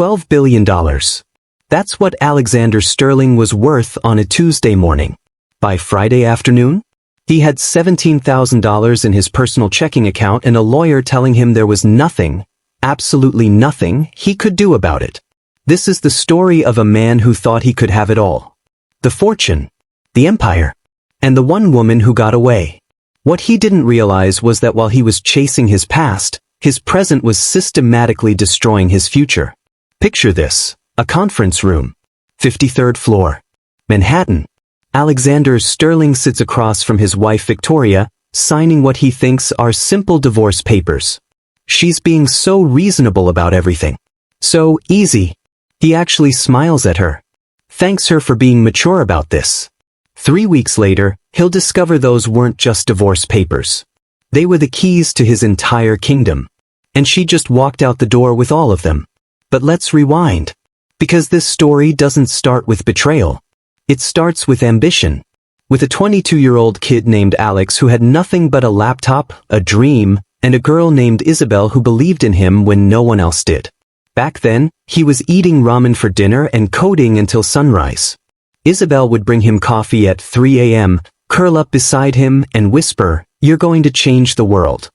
$12 billion. That's what Alexander Sterling was worth on a Tuesday morning. By Friday afternoon, he had $17,000 in his personal checking account and a lawyer telling him there was nothing, absolutely nothing, he could do about it. This is the story of a man who thought he could have it all. The fortune, the empire, and the one woman who got away. What he didn't realize was that while he was chasing his past, his present was systematically destroying his future. Picture this, a conference room, 53rd floor, Manhattan. Alexander Sterling sits across from his wife Victoria, signing what he thinks are simple divorce papers. She's being so reasonable about everything. So easy. He actually smiles at her. Thanks her for being mature about this. 3 weeks later, he'll discover those weren't just divorce papers. They were the keys to his entire kingdom. And she just walked out the door with all of them. But let's rewind. Because this story doesn't start with betrayal. It starts with ambition. With a 22-year-old kid named Alex who had nothing but a laptop, a dream, and a girl named Isabel who believed in him when no one else did. Back then, he was eating ramen for dinner and coding until sunrise. Isabel would bring him coffee at 3 a.m., curl up beside him, and whisper, "You're going to change the world."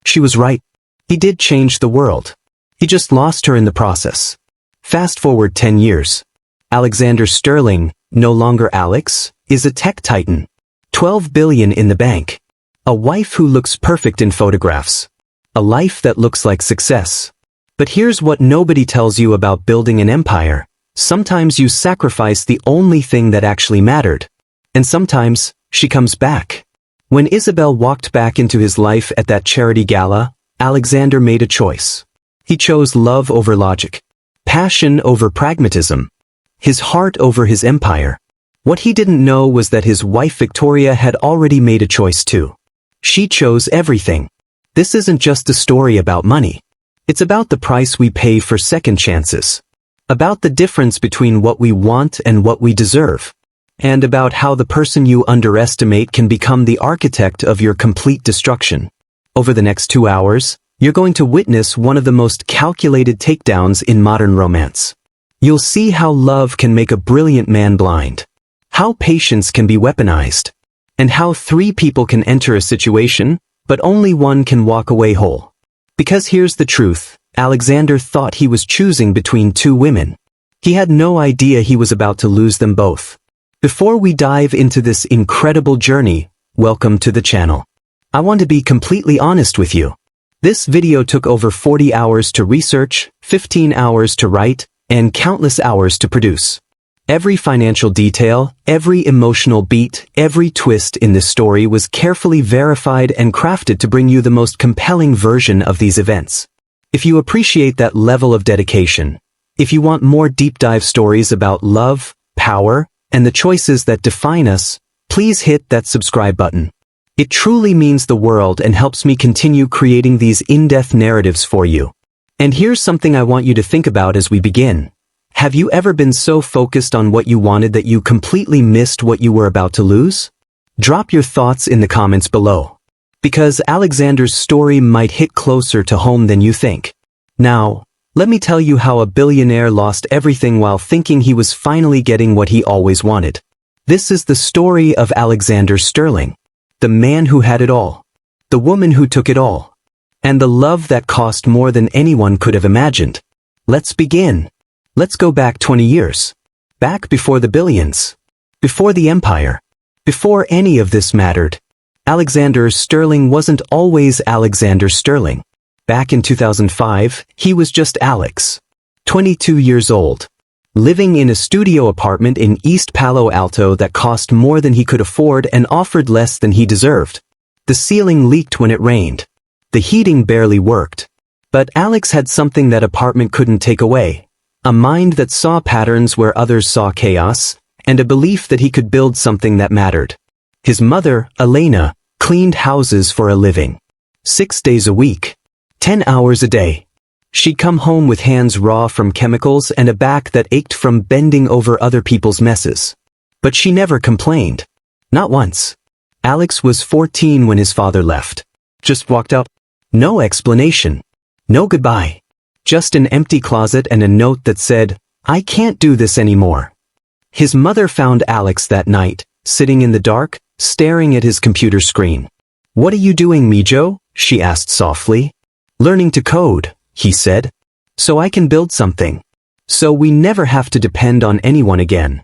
She was right. He did change the world. He just lost her in the process. Fast forward 10 years. Alexander Sterling, no longer Alex, is a tech titan. $12 billion in the bank. A wife who looks perfect in photographs. A life that looks like success. But here's what nobody tells you about building an empire. Sometimes you sacrifice the only thing that actually mattered. And sometimes, she comes back. When Isabel walked back into his life at that charity gala, Alexander made a choice. He chose love over logic. Passion over pragmatism. His heart over his empire. What he didn't know was that his wife Victoria had already made a choice too. She chose everything. This isn't just a story about money. It's about the price we pay for second chances. About the difference between what we want and what we deserve. And about how the person you underestimate can become the architect of your complete destruction. Over the next 2 hours, you're going to witness one of the most calculated takedowns in modern romance. You'll see how love can make a brilliant man blind. How patience can be weaponized. And how 3 people can enter a situation, but only one can walk away whole. Because here's the truth, Alexander thought he was choosing between 2 women. He had no idea he was about to lose them both. Before we dive into this incredible journey, welcome to the channel. I want to be completely honest with you. This video took over 40 hours to research, 15 hours to write, and countless hours to produce. Every financial detail, every emotional beat, every twist in this story was carefully verified and crafted to bring you the most compelling version of these events. If you appreciate that level of dedication, if you want more deep dive stories about love, power, and the choices that define us, please hit that subscribe button. It truly means the world and helps me continue creating these in-depth narratives for you. And here's something I want you to think about as we begin. Have you ever been so focused on what you wanted that you completely missed what you were about to lose? Drop your thoughts in the comments below. Because Alexander's story might hit closer to home than you think. Now, let me tell you how a billionaire lost everything while thinking he was finally getting what he always wanted. This is the story of Alexander Sterling. The man who had it all. The woman who took it all. And the love that cost more than anyone could have imagined. Let's begin. Let's go back 20 years. Back before the billions. Before the empire. Before any of this mattered. Alexander Sterling wasn't always Alexander Sterling. Back in 2005, he was just Alex. 22 years old. Living in a studio apartment in East Palo Alto that cost more than he could afford and offered less than he deserved. The ceiling leaked when it rained. The heating barely worked. But Alex had something that apartment couldn't take away. A mind that saw patterns where others saw chaos, and a belief that he could build something that mattered. His mother, Elena, cleaned houses for a living. 6 days a week. 10 hours a day. She'd come home with hands raw from chemicals and a back that ached from bending over other people's messes. But she never complained. Not once. Alex was 14 when his father left. Just walked out. No explanation. No goodbye. Just an empty closet and a note that said, "I can't do this anymore." His mother found Alex that night, sitting in the dark, staring at his computer screen. "What are you doing, Mijo?" she asked softly. "Learning to code," he said. "So I can build something. So we never have to depend on anyone again."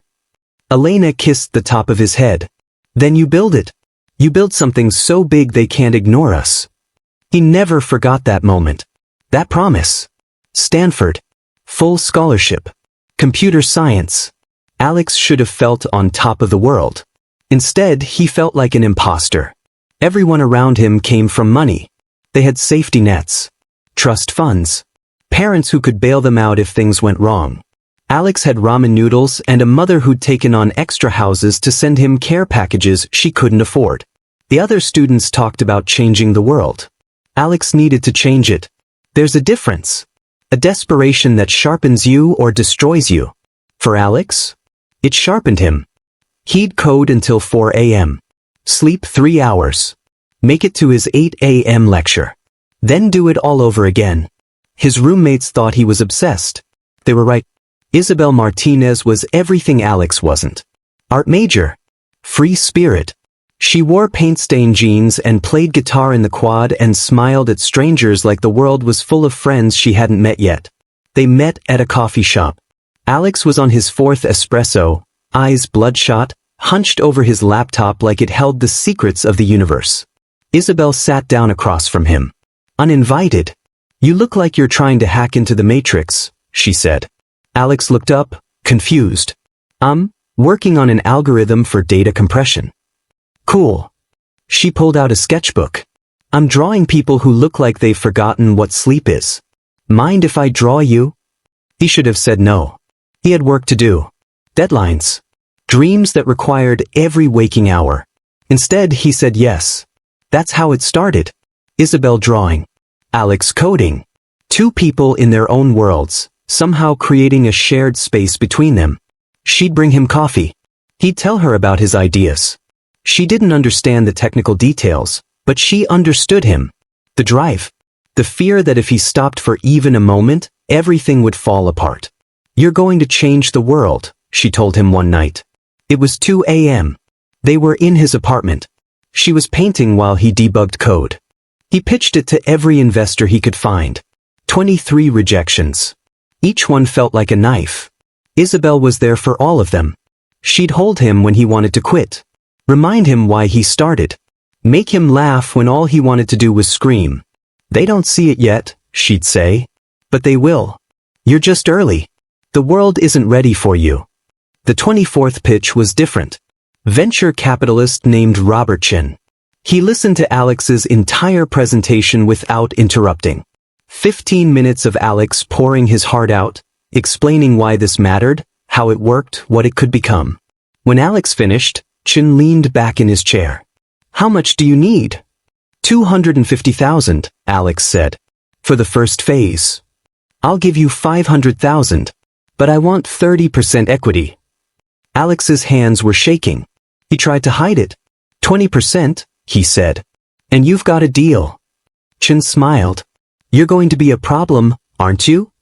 Elena kissed the top of his head. "Then you build it. You build something so big they can't ignore us." He never forgot that moment. That promise. Stanford. Full scholarship. Computer science. Alex should have felt on top of the world. Instead, he felt like an imposter. Everyone around him came from money. They had safety nets. Trust funds. Parents who could bail them out if things went wrong. Alex had ramen noodles and a mother who'd taken on extra houses to send him care packages she couldn't afford. The other students talked about changing the world. Alex needed to change it. There's a difference. A desperation that sharpens you or destroys you. For Alex, it sharpened him. He'd code until 4 a.m. Sleep 3 hours. Make it to his 8 a.m. lecture. Then do it all over again. His roommates thought he was obsessed. They were right. Isabel Martinez was everything Alex wasn't. Art major. Free spirit. She wore paint-stained jeans and played guitar in the quad and smiled at strangers like the world was full of friends she hadn't met yet. They met at a coffee shop. Alex was on his 4th espresso, eyes bloodshot, hunched over his laptop like it held the secrets of the universe. Isabel sat down across from him. Uninvited. "You look like you're trying to hack into the Matrix," she said. Alex looked up, confused. "I'm working on an algorithm for data compression." "Cool." She pulled out a sketchbook. "I'm drawing people who look like they've forgotten what sleep is. Mind if I draw you?" He should have said no. He had work to do. Deadlines. Dreams that required every waking hour. Instead, he said yes. That's how it started. Isabel drawing. Alex coding. Two people in their own worlds, somehow creating a shared space between them. She'd bring him coffee. He'd tell her about his ideas. She didn't understand the technical details, but she understood him. The drive. The fear that if he stopped for even a moment, everything would fall apart. "You're going to change the world," she told him one night. It was 2 a.m. They were in his apartment. She was painting while he debugged code. He pitched it to every investor he could find. 23 rejections. Each one felt like a knife. Isabel was there for all of them. She'd hold him when he wanted to quit. Remind him why he started. Make him laugh when all he wanted to do was scream. "They don't see it yet," she'd say. "But they will. You're just early. The world isn't ready for you." The 24th pitch was different. Venture capitalist named Robert Chin. He listened to Alex's entire presentation without interrupting. 15 minutes of Alex pouring his heart out, explaining why this mattered, how it worked, what it could become. When Alex finished, Chin leaned back in his chair. "How much do you need?" $250,000, Alex said. "For the first phase." "I'll give you $500,000. But I want 30% equity." Alex's hands were shaking. He tried to hide it. 20%, he said. "And you've got a deal." Chin smiled. "You're going to be a problem, aren't you?"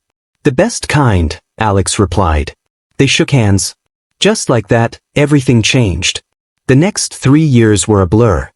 "The best kind," Alex replied. They shook hands. Just like that, everything changed. The next 3 years were a blur.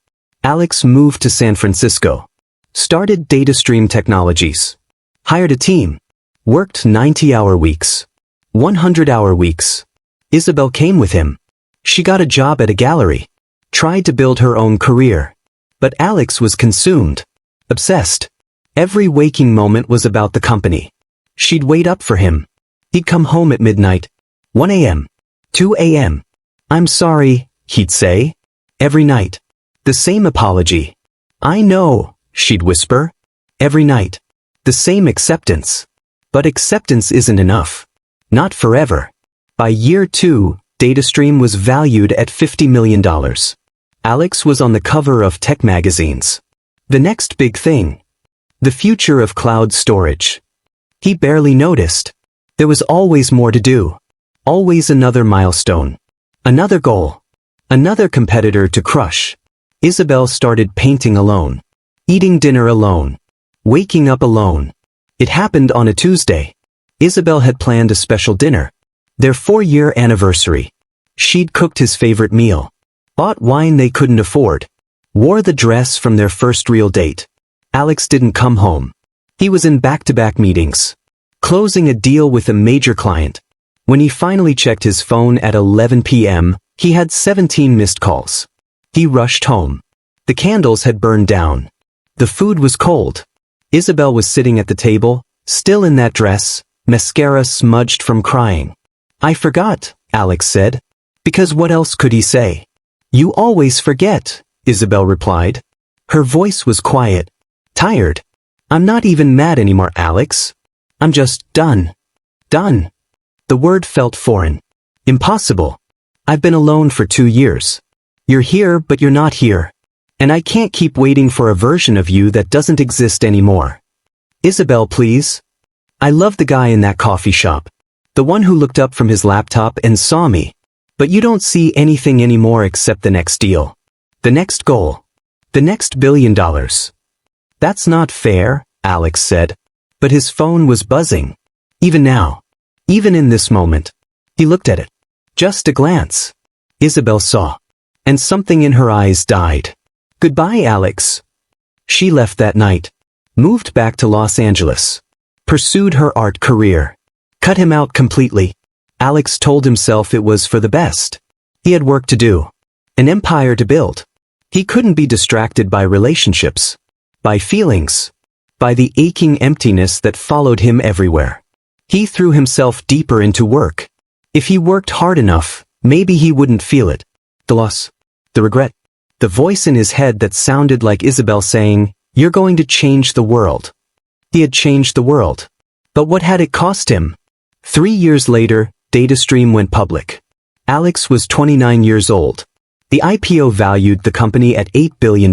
Alex moved to San Francisco. Started DataStream Technologies. Hired a team. Worked 90-hour weeks. 100-hour weeks. Isabel came with him. She got a job at a gallery. Tried to build her own career. But Alex was consumed. Obsessed. Every waking moment was about the company. She'd wait up for him. He'd come home at midnight. 1 a.m. 2 a.m. "I'm sorry," he'd say. Every night. The same apology. "I know," she'd whisper. Every night. The same acceptance. But acceptance isn't enough. Not forever. By year 2, DataStream was valued at $50 million. Alex was on the cover of tech magazines. The next big thing. The future of cloud storage. He barely noticed. There was always more to do. Always another milestone. Another goal. Another competitor to crush. Isabel started painting alone. Eating dinner alone. Waking up alone. It happened on a Tuesday. Isabel had planned a special dinner. Their 4-year anniversary. She'd cooked his favorite meal. Bought wine they couldn't afford. Wore the dress from their first real date. Alex didn't come home. He was in back-to-back meetings. Closing a deal with a major client. When he finally checked his phone at 11 p.m., he had 17 missed calls. He rushed home. The candles had burned down. The food was cold. Isabel was sitting at the table, still in that dress, mascara smudged from crying. "I forgot," Alex said. Because what else could he say? "You always forget," Isabel replied. Her voice was quiet. Tired. "I'm not even mad anymore, Alex. I'm just done. Done." The word felt foreign. Impossible. "I've been alone for 2 years. You're here but you're not here. And I can't keep waiting for a version of you that doesn't exist anymore. Isabel, please. I love the guy in that coffee shop. The one who looked up from his laptop and saw me. But you don't see anything anymore except the next deal. The next goal. The next $1 billion. That's not fair," Alex said. But his phone was buzzing. Even now. Even in this moment. He looked at it. Just a glance. Isabel saw. And something in her eyes died. "Goodbye, Alex." She left that night. Moved back to Los Angeles. Pursued her art career. Cut him out completely. Alex told himself it was for the best. He had work to do. An empire to build. He couldn't be distracted by relationships. By feelings. By the aching emptiness that followed him everywhere. He threw himself deeper into work. If he worked hard enough, maybe he wouldn't feel it. The loss. The regret. The voice in his head that sounded like Isabel saying, "You're going to change the world." He had changed the world. But what had it cost him? 3 years later, DataStream went public. Alex was 29 years old. The IPO valued the company at $8 billion.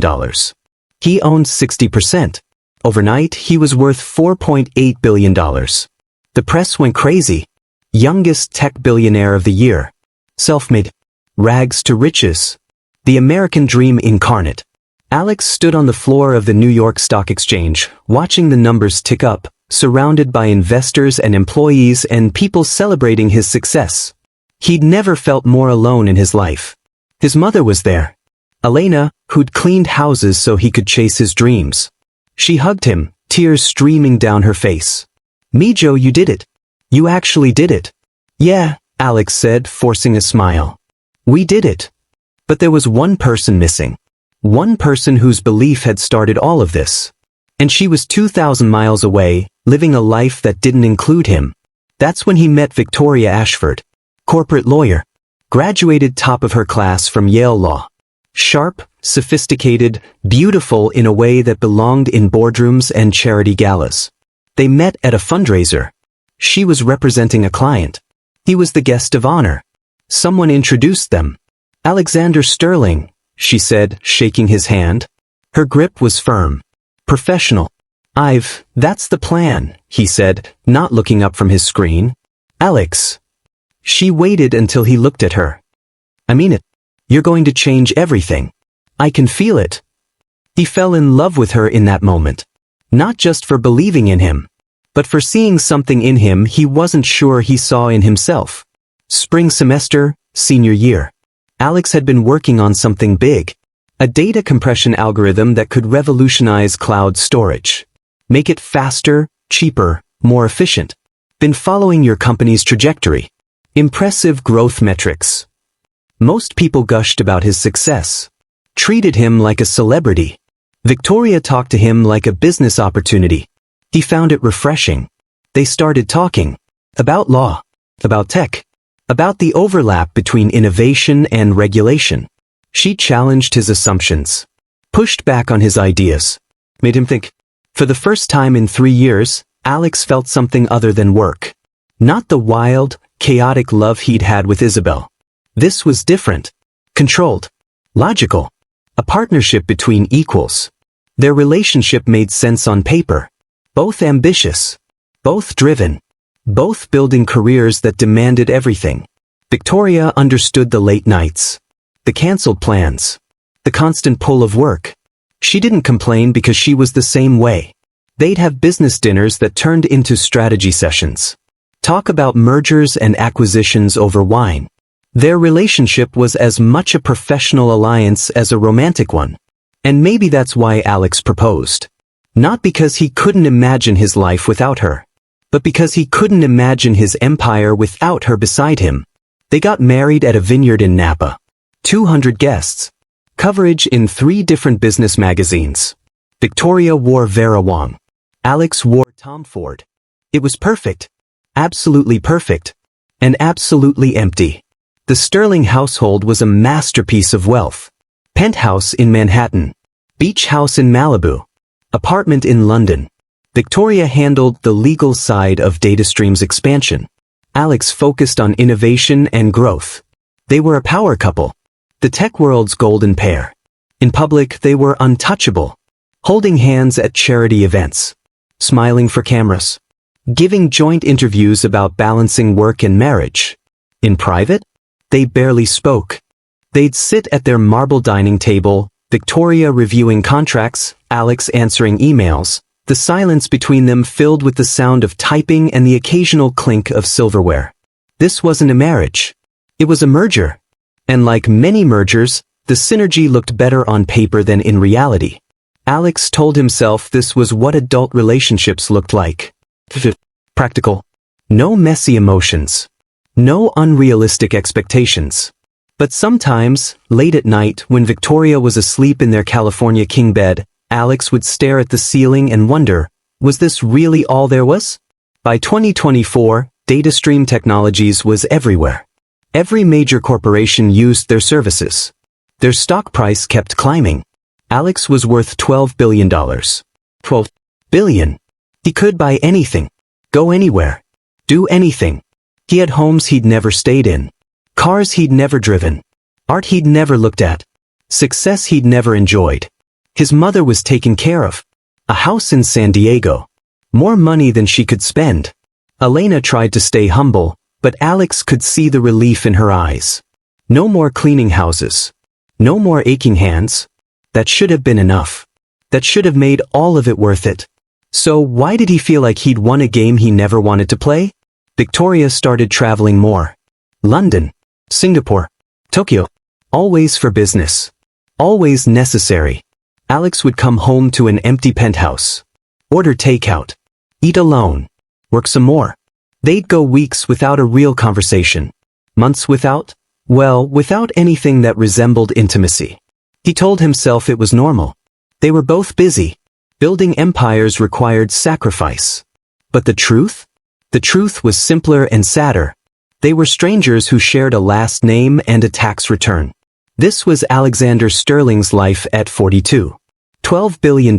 He owned 60%. Overnight, he was worth $4.8 billion. The press went crazy. Youngest tech billionaire of the year. Self-made. Rags to riches. The American dream incarnate. Alex stood on the floor of the New York Stock Exchange, watching the numbers tick up, surrounded by investors and employees and people celebrating his success. He'd never felt more alone in his life. His mother was there. Elena, who'd cleaned houses so he could chase his dreams. She hugged him, tears streaming down her face. "Mijo, you did it. You actually did it." "Yeah," Alex said, forcing a smile. "We did it." But there was one person missing. One person whose belief had started all of this. And she was 2,000 miles away, living a life that didn't include him. That's when he met Victoria Ashford. Corporate lawyer. Graduated top of her class from Yale Law. Sharp, sophisticated, beautiful in a way that belonged in boardrooms and charity galas. They met at a fundraiser. She was representing a client. He was the guest of honor. Someone introduced them. "Alexander Sterling," she said, shaking his hand. Her grip was firm. Professional. That's the plan," he said, not looking up from his screen. "Alex." She waited until he looked at her. "I mean it. You're going to change everything. I can feel it." He fell in love with her in that moment. Not just for believing in him, but for seeing something in him he wasn't sure he saw in himself. Spring semester, senior year. Alex had been working on something big. A data compression algorithm that could revolutionize cloud storage. Make it faster, cheaper, more efficient. Been following your company's trajectory. Impressive growth metrics. Most people gushed about his success. Treated him like a celebrity. Victoria talked to him like a business opportunity. He found it refreshing. They started talking. About law. About tech. About the overlap between innovation and regulation. She challenged his assumptions. Pushed back on his ideas. Made him think. For the first time in 3 years, Alex felt something other than work. Not the wild, chaotic love he'd had with Isabel. This was different. Controlled. Logical. A partnership between equals. Their relationship made sense on paper. Both ambitious. Both driven. Both building careers that demanded everything. Victoria understood the late nights. The canceled plans. The constant pull of work. She didn't complain because she was the same way. They'd have business dinners that turned into strategy sessions. Talk about mergers and acquisitions over wine. Their relationship was as much a professional alliance as a romantic one. And maybe that's why Alex proposed. Not because he couldn't imagine his life without her, but because he couldn't imagine his empire without her beside him. They got married at a vineyard in Napa. 200 guests. Coverage in 3 different business magazines. Victoria wore Vera Wang. Alex wore Tom Ford. It was perfect. Absolutely perfect. And absolutely empty. The Sterling household was a masterpiece of wealth. Penthouse in Manhattan. Beach house in Malibu. Apartment in London. Victoria handled the legal side of DataStream's expansion. Alex focused on innovation and growth. They were a power couple. The tech world's golden pair. In public, they were untouchable. Holding hands at charity events. Smiling for cameras. Giving joint interviews about balancing work and marriage. In private, they barely spoke. They'd sit at their marble dining table, Victoria reviewing contracts, Alex answering emails, the silence between them filled with the sound of typing and the occasional clink of silverware. This wasn't a marriage. It was a merger. And like many mergers, the synergy looked better on paper than in reality. Alex told himself this was what adult relationships looked like. Practical. No messy emotions. No unrealistic expectations. But sometimes, late at night, when Victoria was asleep in their California king bed, Alex would stare at the ceiling and wonder, was this really all there was? By 2024, DataStream Technologies was everywhere. Every major corporation used their services. Their stock price kept climbing. Alex was worth $12 billion. 12 billion. He could buy anything. Go anywhere. Do anything. He had homes he'd never stayed in. Cars he'd never driven. Art he'd never looked at. Success he'd never enjoyed. His mother was taken care of. A house in San Diego. More money than she could spend. Elena tried to stay humble, but Alex could see the relief in her eyes. No more cleaning houses. No more aching hands. That should have been enough. That should have made all of it worth it. So why did he feel like he'd won a game he never wanted to play? Victoria started traveling more. London. Singapore. Tokyo. Always for business. Always necessary. Alex would come home to an empty penthouse. Order takeout. Eat alone. Work some more. They'd go weeks without a real conversation. Months without anything that resembled intimacy. He told himself it was normal. They were both busy. Building empires required sacrifice. But the truth? The truth was simpler and sadder. They were strangers who shared a last name and a tax return. This was Alexander Sterling's life at 42. $12 billion.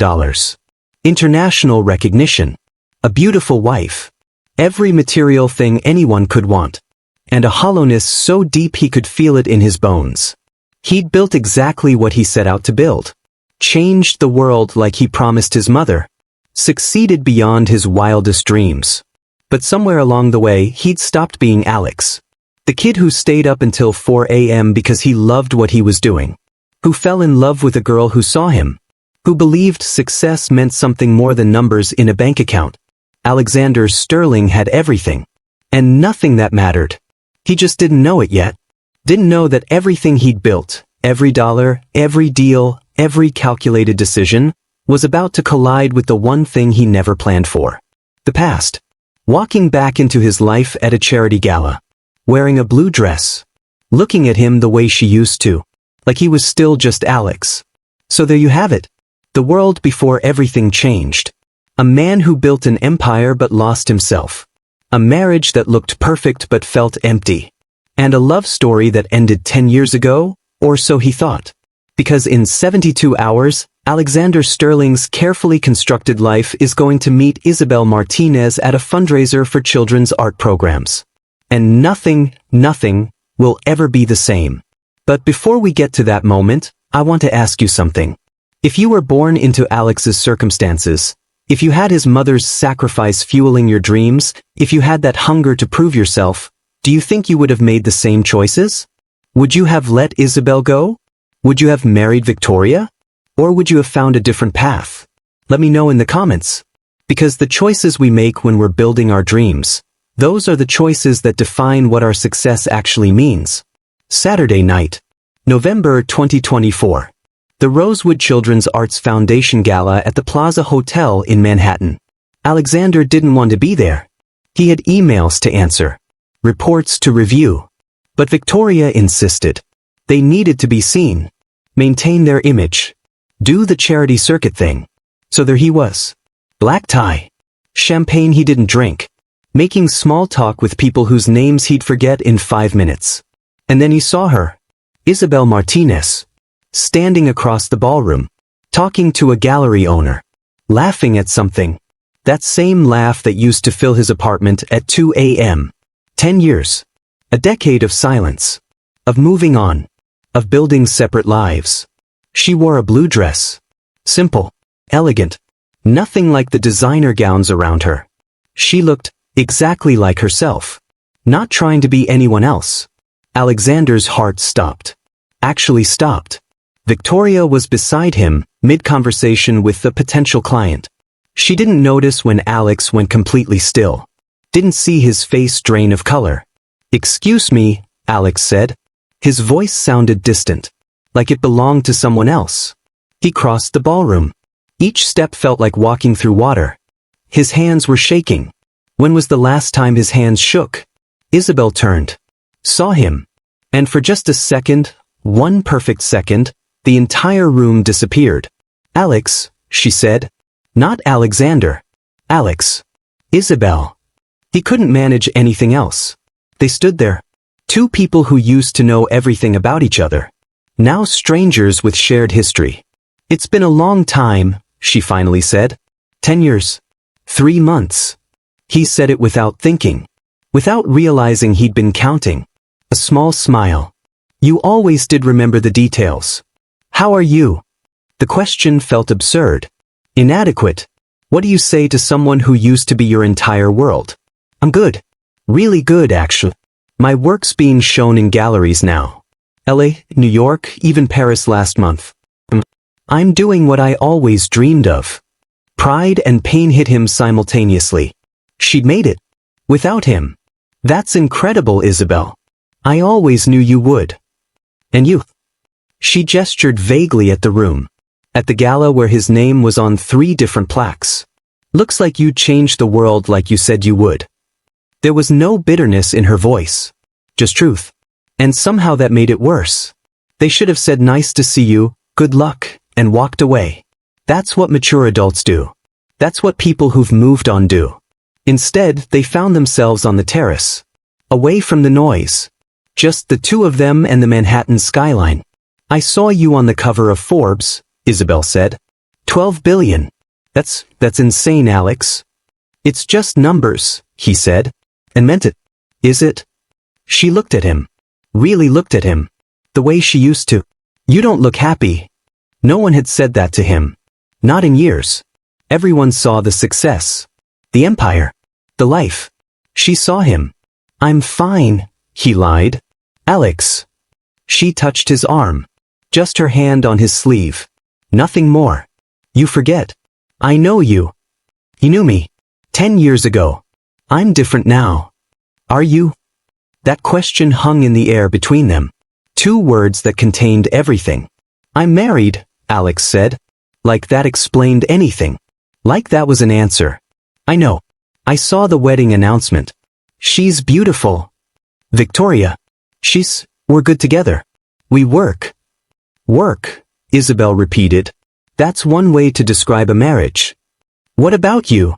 International recognition. A beautiful wife. Every material thing anyone could want. And a hollowness so deep he could feel it in his bones. He'd built exactly what he set out to build. Changed the world like he promised his mother. Succeeded beyond his wildest dreams. But somewhere along the way, he'd stopped being Alex. The kid who stayed up until 4 a.m. because he loved what he was doing. Who fell in love with a girl who saw him. Who believed success meant something more than numbers in a bank account. Alexander Sterling had everything. And nothing that mattered. He just didn't know it yet. Didn't know that everything he'd built, every dollar, every deal, every calculated decision, was about to collide with the one thing he never planned for. The past. Walking back into his life at a charity gala. Wearing a blue dress. Looking at him the way she used to. Like he was still just Alex. So there you have it. The world before everything changed. A man who built an empire but lost himself. A marriage that looked perfect but felt empty. And a love story that ended 10 years ago, or so he thought. Because in 72 hours, Alexander Sterling's carefully constructed life is going to meet Isabel Martinez at a fundraiser for children's art programs. And nothing will ever be the same. But before we get to that moment, I want to ask you something. If you were born into Alex's circumstances, if you had his mother's sacrifice fueling your dreams, if you had that hunger to prove yourself, do you think you would have made the same choices? Would you have let Isabel go? Would you have married Victoria? Or would you have found a different path? Let me know in the comments. Because the choices we make when we're building our dreams, those are the choices that define what our success actually means. Saturday night, November 2024. The Rosewood Children's Arts Foundation Gala at the Plaza Hotel in Manhattan. Alexander didn't want to be there. He had emails to answer, reports to review. But Victoria insisted. They needed to be seen, maintain their image, do the charity circuit thing. So there he was. Black tie. Champagne he didn't drink. Making small talk with people whose names he'd forget in 5 minutes. And then he saw her, Isabel Martinez, standing across the ballroom, talking to a gallery owner, laughing at something. That same laugh that used to fill his apartment at 2 a.m. 10 years. A decade of silence. Of moving on. Of building separate lives. She wore a blue dress. Simple. Elegant. Nothing like the designer gowns around her. She looked exactly like herself. Not trying to be anyone else. Alexander's heart stopped. Actually stopped. Victoria was beside him, mid-conversation with the potential client. She didn't notice when Alex went completely still. Didn't see his face drain of color. "Excuse me," Alex said. His voice sounded distant, like it belonged to someone else. He crossed the ballroom. Each step felt like walking through water. His hands were shaking. When was the last time his hands shook? Isabel turned. Saw him. And for just a second, one perfect second, the entire room disappeared. "Alex," she said. Not Alexander. Alex. Isabel. He couldn't manage anything else. They stood there. Two people who used to know everything about each other. Now strangers with shared history. "It's been a long time," she finally said. 10 years. 3 months. He said it without thinking. Without realizing he'd been counting. A small smile. "You always did remember the details. How are you?" The question felt absurd. Inadequate. What do you say to someone who used to be your entire world? "I'm good. Really good, actually. My work's being shown in galleries now. LA, New York, even Paris last month. I'm doing what I always dreamed of." Pride and pain hit him simultaneously. She'd made it. Without him. "That's incredible, Isabel. I always knew you would." "And you?" She gestured vaguely at the room. At the gala where his name was on 3 different plaques. "Looks like you changed the world like you said you would." There was no bitterness in her voice. Just truth. And somehow that made it worse. They should have said "nice to see you, good luck," and walked away. That's what mature adults do. That's what people who've moved on do. Instead, they found themselves on the terrace. Away from the noise. Just the two of them and the Manhattan skyline. "I saw you on the cover of Forbes," Isabel said. 12 billion. That's insane, Alex." "It's just numbers," he said. And meant it. "Is it?" She looked at him. Really looked at him. The way she used to. "You don't look happy." No one had said that to him. Not in years. Everyone saw the success. The empire. The life. She saw him. "I'm fine," he lied. "Alex." She touched his arm. Just her hand on his sleeve. Nothing more. "You forget. I know you. You knew me. 10 years ago. I'm different now. Are you?" That question hung in the air between them. 2 words that contained everything. "I'm married," Alex said. Like that explained anything. Like that was an answer. "I know. I saw the wedding announcement. She's beautiful." "Victoria. We're good together. We work." "Work," Isabel repeated. "That's one way to describe a marriage." "What about you?"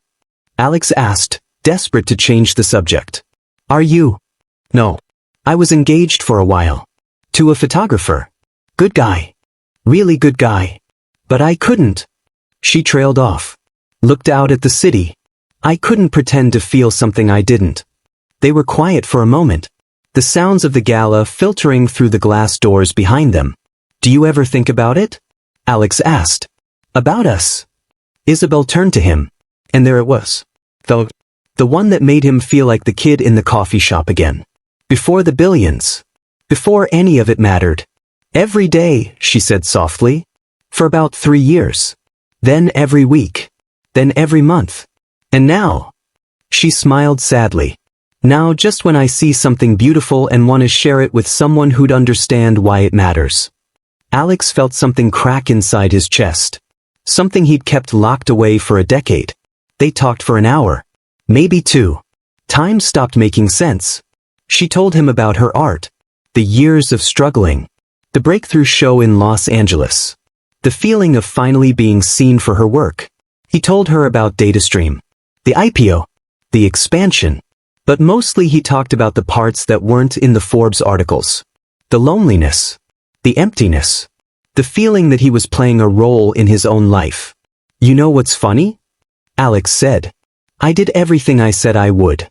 Alex asked, desperate to change the subject. "Are you?" "No. I was engaged for a while. To a photographer. Good guy. Really good guy. But I couldn't." She trailed off. Looked out at the city. "I couldn't pretend to feel something I didn't." They were quiet for a moment. The sounds of the gala filtering through the glass doors behind them. "Do you ever think about it?" Alex asked. "About us?" Isabel turned to him. And there it was. The one that made him feel like the kid in the coffee shop again. Before the billions. Before any of it mattered. "Every day," she said softly. "For about 3 years. Then every week. Then every month. And now? She smiled sadly. Now just when I see something beautiful and want to share it with someone who'd understand why it matters. Alex felt something crack inside his chest. Something he'd kept locked away for a decade. They talked for an hour. Maybe two. Time stopped making sense. She told him about her art. The years of struggling. The breakthrough show in Los Angeles. The feeling of finally being seen for her work. He told her about DataStream. The IPO. The expansion. But mostly he talked about the parts that weren't in the Forbes articles. The loneliness. The emptiness. The feeling that he was playing a role in his own life. You know what's funny? Alex said. I did everything I said I would.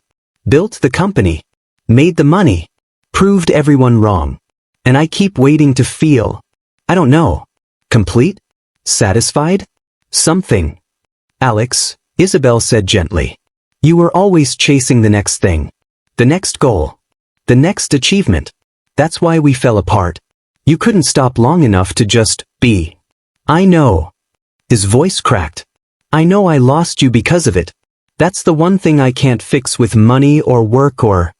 Built the company. Made the money. Proved everyone wrong. And I keep waiting to feel, I don't know, complete? Satisfied? Something. Alex, Isabel said gently. You were always chasing the next thing. The next goal. The next achievement. That's why we fell apart. You couldn't stop long enough to just be. I know. His voice cracked. I know I lost you because of it. That's the one thing I can't fix with money or work or...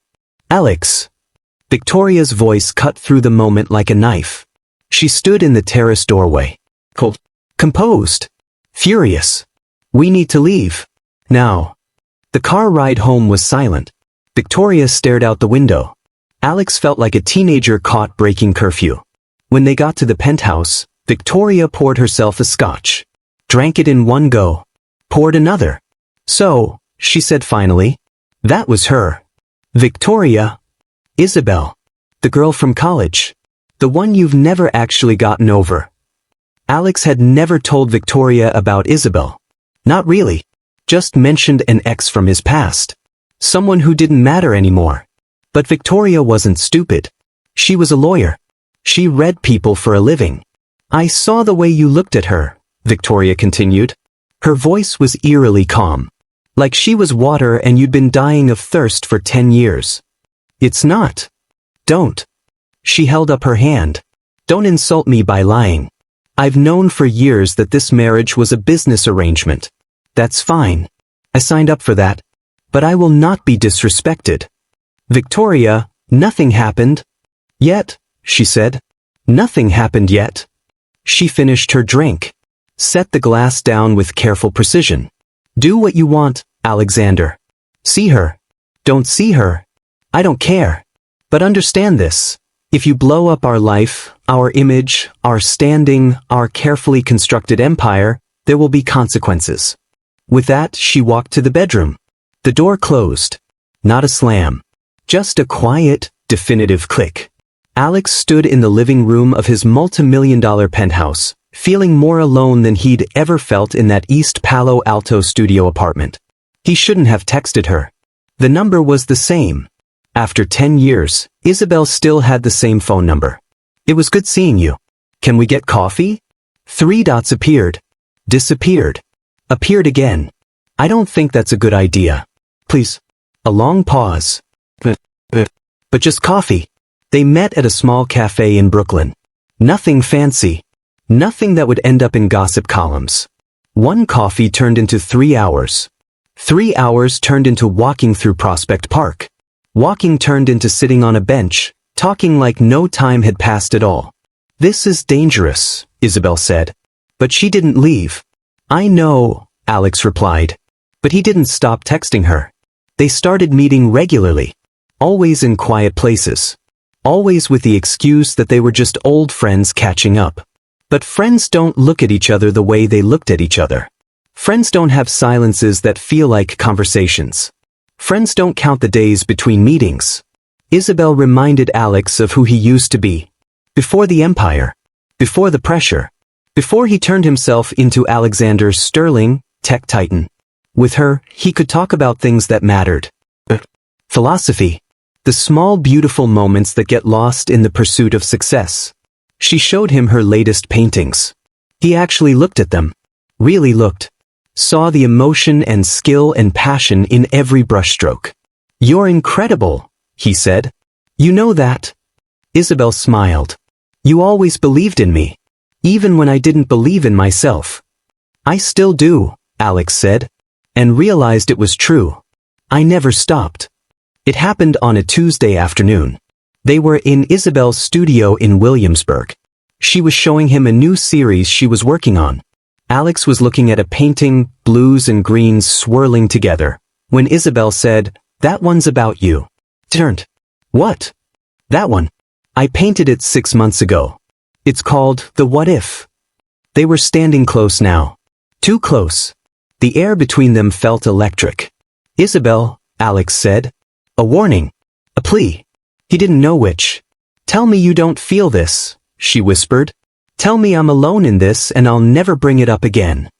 Alex. Victoria's voice cut through the moment like a knife. She stood in the terrace doorway. Cold. Composed. Furious. We need to leave. Now. The car ride home was silent. Victoria stared out the window. Alex felt like a teenager caught breaking curfew. When they got to the penthouse, Victoria poured herself a scotch. Drank it in one go. Poured another. So, she said finally. That was her. Victoria. Isabel. The girl from college. The one you've never actually gotten over. Alex had never told Victoria about Isabel. Not really. Just mentioned an ex from his past. Someone who didn't matter anymore. But Victoria wasn't stupid. She was a lawyer. She read people for a living. I saw the way you looked at her, Victoria continued. Her voice was eerily calm. Like she was water and you'd been dying of thirst for 10 years. It's not. Don't. She held up her hand. Don't insult me by lying. I've known for years that this marriage was a business arrangement. That's fine. I signed up for that. But I will not be disrespected. Victoria, nothing happened. Yet, she said. Nothing happened yet. She finished her drink. Set the glass down with careful precision. Do what you want, Alexander. See her. Don't see her. I don't care. But understand this. If you blow up our life, our image, our standing, our carefully constructed empire, there will be consequences. With that, she walked to the bedroom. The door closed. Not a slam. Just a quiet, definitive click. Alex stood in the living room of his multi-million-dollar penthouse, feeling more alone than he'd ever felt in that East Palo Alto studio apartment. He shouldn't have texted her. The number was the same. After 10 years, Isabel still had the same phone number. It was good seeing you. Can we get coffee? 3 dots appeared. Disappeared. Appeared again. I don't think that's a good idea. Please. A long pause. But just coffee. They met at a small cafe in Brooklyn. Nothing fancy. Nothing that would end up in gossip columns. 1 coffee turned into 3 hours. 3 hours turned into walking through Prospect Park. Walking turned into sitting on a bench, talking like no time had passed at all. This is dangerous, Isabel said. But she didn't leave. I know, Alex replied. But he didn't stop texting her. They started meeting regularly. Always in quiet places. Always with the excuse that they were just old friends catching up. But friends don't look at each other the way they looked at each other. Friends don't have silences that feel like conversations. Friends don't count the days between meetings. Isabel reminded Alex of who he used to be. Before the empire. Before the pressure. Before he turned himself into Alexander Sterling, tech titan. With her, he could talk about things that mattered. Philosophy. The small beautiful moments that get lost in the pursuit of success. She showed him her latest paintings. He actually looked at them. Really looked. Saw the emotion and skill and passion in every brushstroke. You're incredible, he said. You know that? Isabel smiled. You always believed in me. Even when I didn't believe in myself. I still do, Alex said. and realized it was true. I never stopped. It happened on a Tuesday afternoon. They were in Isabel's studio in Williamsburg. She was showing him a new series she was working on. Alex was looking at a painting, blues and greens swirling together, when Isabel said, "That one's about you." Turned. "What?" "That one. I painted it 6 months ago. It's called The What If." They were standing close now. Too close. The air between them felt electric. "Isabel," Alex said. A warning. A plea. He didn't know which. "Tell me you don't feel this," she whispered. "Tell me I'm alone in this and I'll never bring it up again."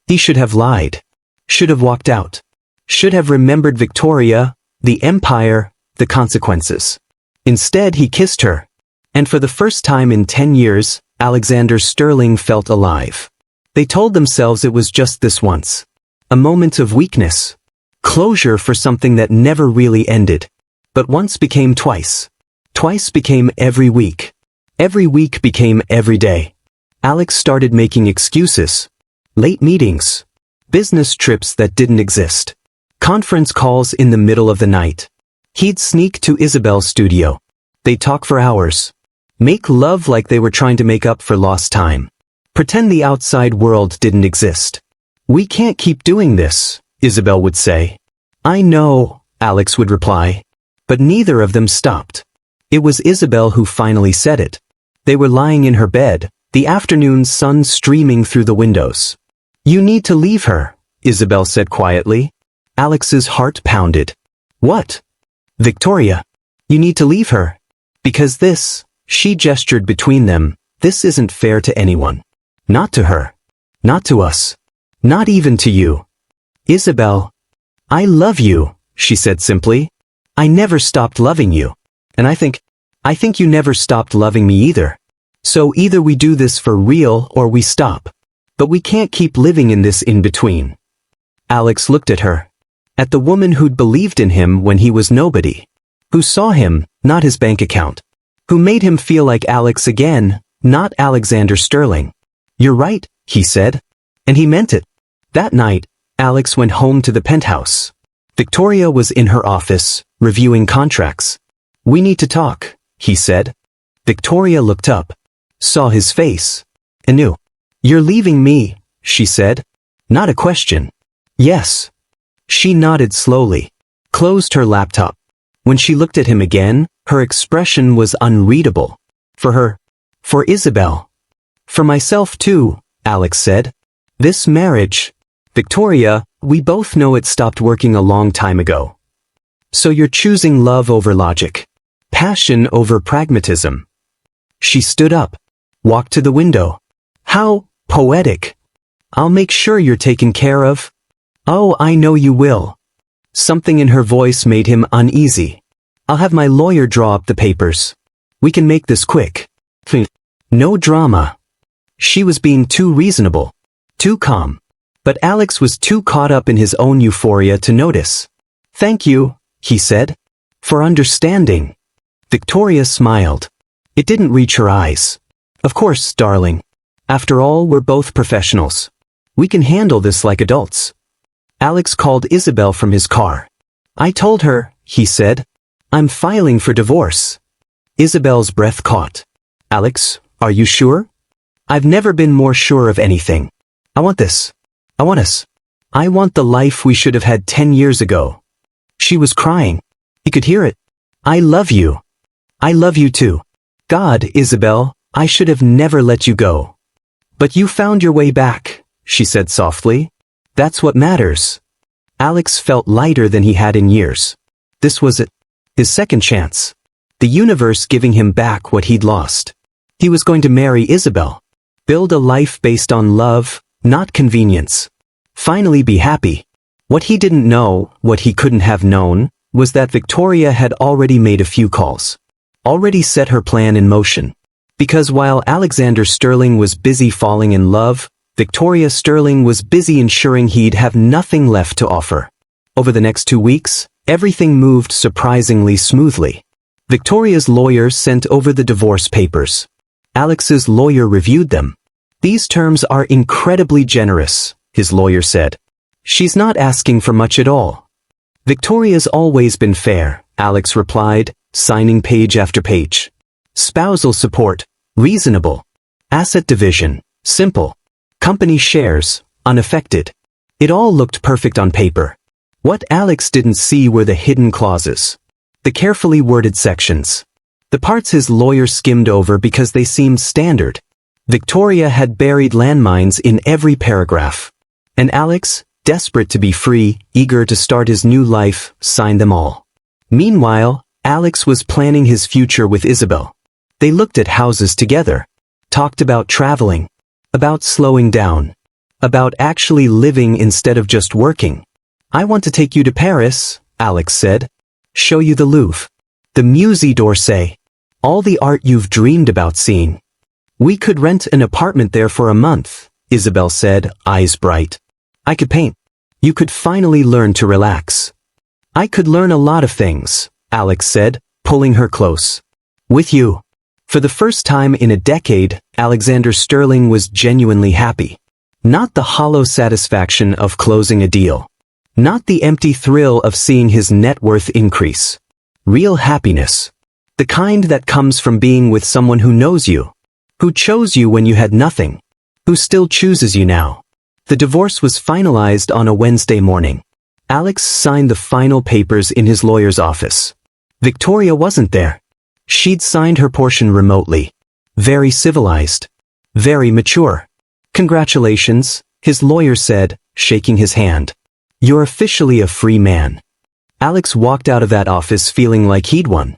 He should have lied. Should have walked out. Should have remembered Victoria, the empire, the consequences. Instead, he kissed her. And for the first time in 10 years, Alexander Sterling felt alive. They told themselves it was just this once. A moment of weakness. Closure for something that never really ended. But once became twice. Twice became every week. Every week became every day. Alex started making excuses. Late meetings. Business trips that didn't exist. Conference calls in the middle of the night. He'd sneak to Isabel's studio. They'd talk for hours. Make love like they were trying to make up for lost time. Pretend the outside world didn't exist. "We can't keep doing this," Isabel would say. "I know," Alex would reply. But neither of them stopped. It was Isabel who finally said it. They were lying in her bed, the afternoon sun streaming through the windows. "You need to leave her," Isabel said quietly. Alex's heart pounded. "What?" "Victoria. You need to leave her. Because this," she gestured between them, "this isn't fair to anyone. Not to her. Not to us. Not even to you." "Isabel. I love you," she said simply. "I never stopped loving you. And I think you never stopped loving me either. So either we do this for real or we stop. But we can't keep living in this in-between." Alex looked at her. At the woman who'd believed in him when he was nobody. Who saw him, not his bank account. Who made him feel like Alex again, not Alexander Sterling. "You're right," he said. And he meant it. That night, Alex went home to the penthouse. Victoria was in her office, reviewing contracts. "We need to talk," he said. Victoria looked up. Saw his face. And knew. "You're leaving me," she said. Not a question. "Yes." She nodded slowly. Closed her laptop. When she looked at him again, her expression was unreadable. For her. For Isabel. "For myself too," Alex said. "This marriage. Victoria, we both know it stopped working a long time ago. So you're choosing love over logic. Passion over pragmatism." She stood up. Walked to the window. "How poetic. I'll make sure you're taken care of." "Oh, I know you will." Something in her voice made him uneasy. "I'll have my lawyer draw up the papers. We can make this quick." No drama. She was being too reasonable. Too calm. But Alex was too caught up in his own euphoria to notice. "Thank you," he said. "For understanding." Victoria smiled. It didn't reach her eyes. "Of course, darling. After all, we're both professionals. We can handle this like adults." Alex called Isabel from his car. "I told her," he said. "I'm filing for divorce." Isabel's breath caught. "Alex, are you sure?" "I've never been more sure of anything. I want this. I want us. I want the life we should have had 10 years ago." She was crying. He could hear it. "I love you. I love you too. God, Isabel, I should have never let you go." "But you found your way back," she said softly. "That's what matters." Alex felt lighter than he had in years. This was it. His second chance. The universe giving him back what he'd lost. He was going to marry Isabel. Build a life based on love, not convenience. Finally be happy. What he didn't know, what he couldn't have known, was that Victoria had already made a few calls. Already set her plan in motion. Because while Alexander Sterling was busy falling in love, Victoria Sterling was busy ensuring he'd have nothing left to offer. Over the next 2 weeks, everything moved surprisingly smoothly. Victoria's lawyer sent over the divorce papers. Alex's lawyer reviewed them. "These terms are incredibly generous," his lawyer said. She's not asking for much at all. Victoria's always been fair, Alex replied, signing page after page. Spousal support, reasonable. Asset division, simple. Company shares, unaffected. It all looked perfect on paper. What Alex didn't see were the hidden clauses. The carefully worded sections. The parts his lawyer skimmed over because they seemed standard. Victoria had buried landmines in every paragraph. And Alex, desperate to be free, eager to start his new life, signed them all. Meanwhile, Alex was planning his future with Isabel. They looked at houses together, talked about traveling, about slowing down, about actually living instead of just working. I want to take you to Paris, Alex said. Show you the Louvre, the Musée d'Orsay, all the art you've dreamed about seeing. We could rent an apartment there for a month, Isabel said, eyes bright. I could paint. You could finally learn to relax. I could learn a lot of things, Alex said, pulling her close. With you. For the first time in a decade, Alexander Sterling was genuinely happy. Not the hollow satisfaction of closing a deal. Not the empty thrill of seeing his net worth increase. Real happiness. The kind that comes from being with someone who knows you. Who chose you when you had nothing. Who still chooses you now. The divorce was finalized on a Wednesday morning. Alex signed the final papers in his lawyer's office. Victoria wasn't there. She'd signed her portion remotely. Very civilized. Very mature. Congratulations, his lawyer said, shaking his hand. You're officially a free man. Alex walked out of that office feeling like he'd won.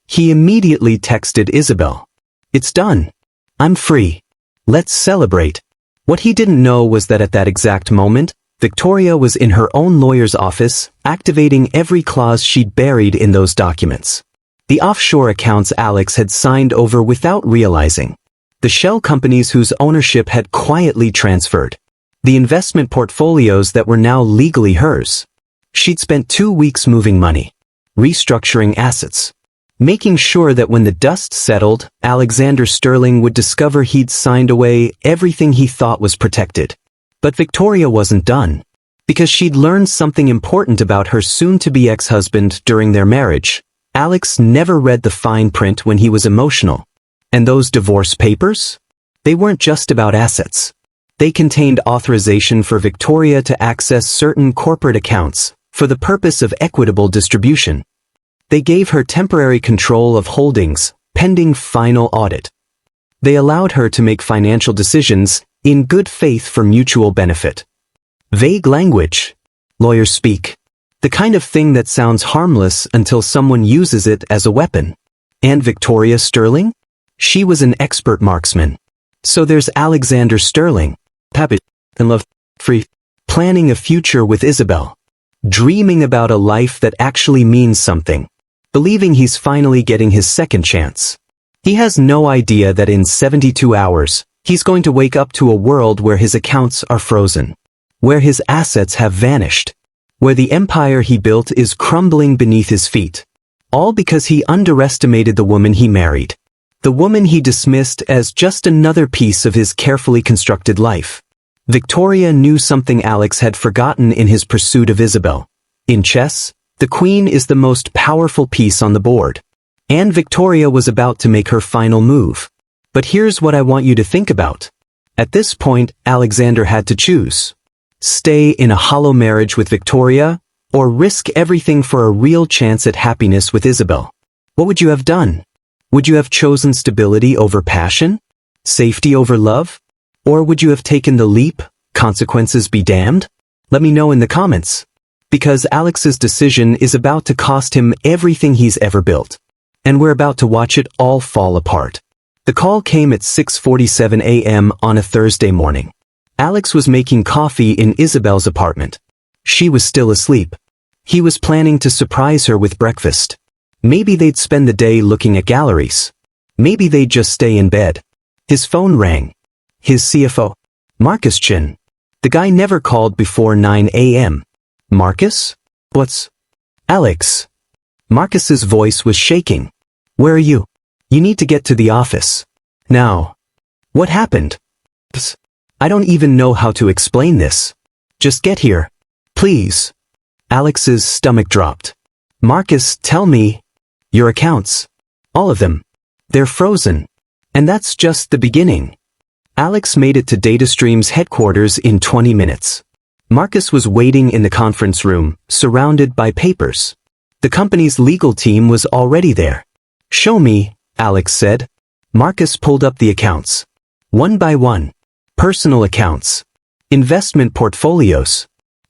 He immediately texted Isabel. It's done. I'm free. Let's celebrate. What he didn't know was that at that exact moment, Victoria was in her own lawyer's office, activating every clause she'd buried in those documents. The offshore accounts Alex had signed over without realizing. The shell companies whose ownership had quietly transferred. The investment portfolios that were now legally hers. She'd spent 2 weeks moving money, restructuring assets, making sure that when the dust settled, Alexander Sterling would discover he'd signed away everything he thought was protected. But Victoria wasn't done, because she'd learned something important about her soon-to-be ex-husband during their marriage. Alex never read the fine print when he was emotional. And those divorce papers? They weren't just about assets. They contained authorization for Victoria to access certain corporate accounts for the purpose of equitable distribution. They gave her temporary control of holdings, pending final audit. They allowed her to make financial decisions in good faith for mutual benefit. Vague language. Lawyers speak. The kind of thing that sounds harmless until someone uses it as a weapon. And Victoria Sterling? She was an expert marksman. So there's Alexander Sterling. Happy and love, free, planning a future with Isabel. Dreaming about a life that actually means something. Believing he's finally getting his second chance. He has no idea that in 72 hours, he's going to wake up to a world where his accounts are frozen. Where his assets have vanished. Where the empire he built is crumbling beneath his feet. All because he underestimated the woman he married. The woman he dismissed as just another piece of his carefully constructed life. Victoria knew something Alex had forgotten in his pursuit of Isabel. In chess, the queen is the most powerful piece on the board. And Victoria was about to make her final move. But here's what I want you to think about. At this point, Alexander had to choose. Stay in a hollow marriage with Victoria, or risk everything for a real chance at happiness with Isabel. What would you have done? Would you have chosen stability over passion? Safety over love? Or would you have taken the leap, consequences be damned? Let me know in the comments. Because Alex's decision is about to cost him everything he's ever built. And we're about to watch it all fall apart. The call came at 6:47 a.m. on a Thursday morning. Alex was making coffee in Isabel's apartment. She was still asleep. He was planning to surprise her with breakfast. Maybe they'd spend the day looking at galleries. Maybe they'd just stay in bed. His phone rang. His CFO. Marcus Chin. The guy never called before 9 a.m. Marcus? What's... Alex. Marcus's voice was shaking. Where are you? You need to get to the office. Now. What happened? I don't even know how to explain this. Just get here. Please. Alex's stomach dropped. Marcus, tell me. Your accounts. All of them. They're frozen. And that's just the beginning. Alex made it to DataStream's headquarters in 20 minutes. Marcus was waiting in the conference room, surrounded by papers. The company's legal team was already there. Show me, Alex said. Marcus pulled up the accounts. One by one. Personal accounts. Investment portfolios.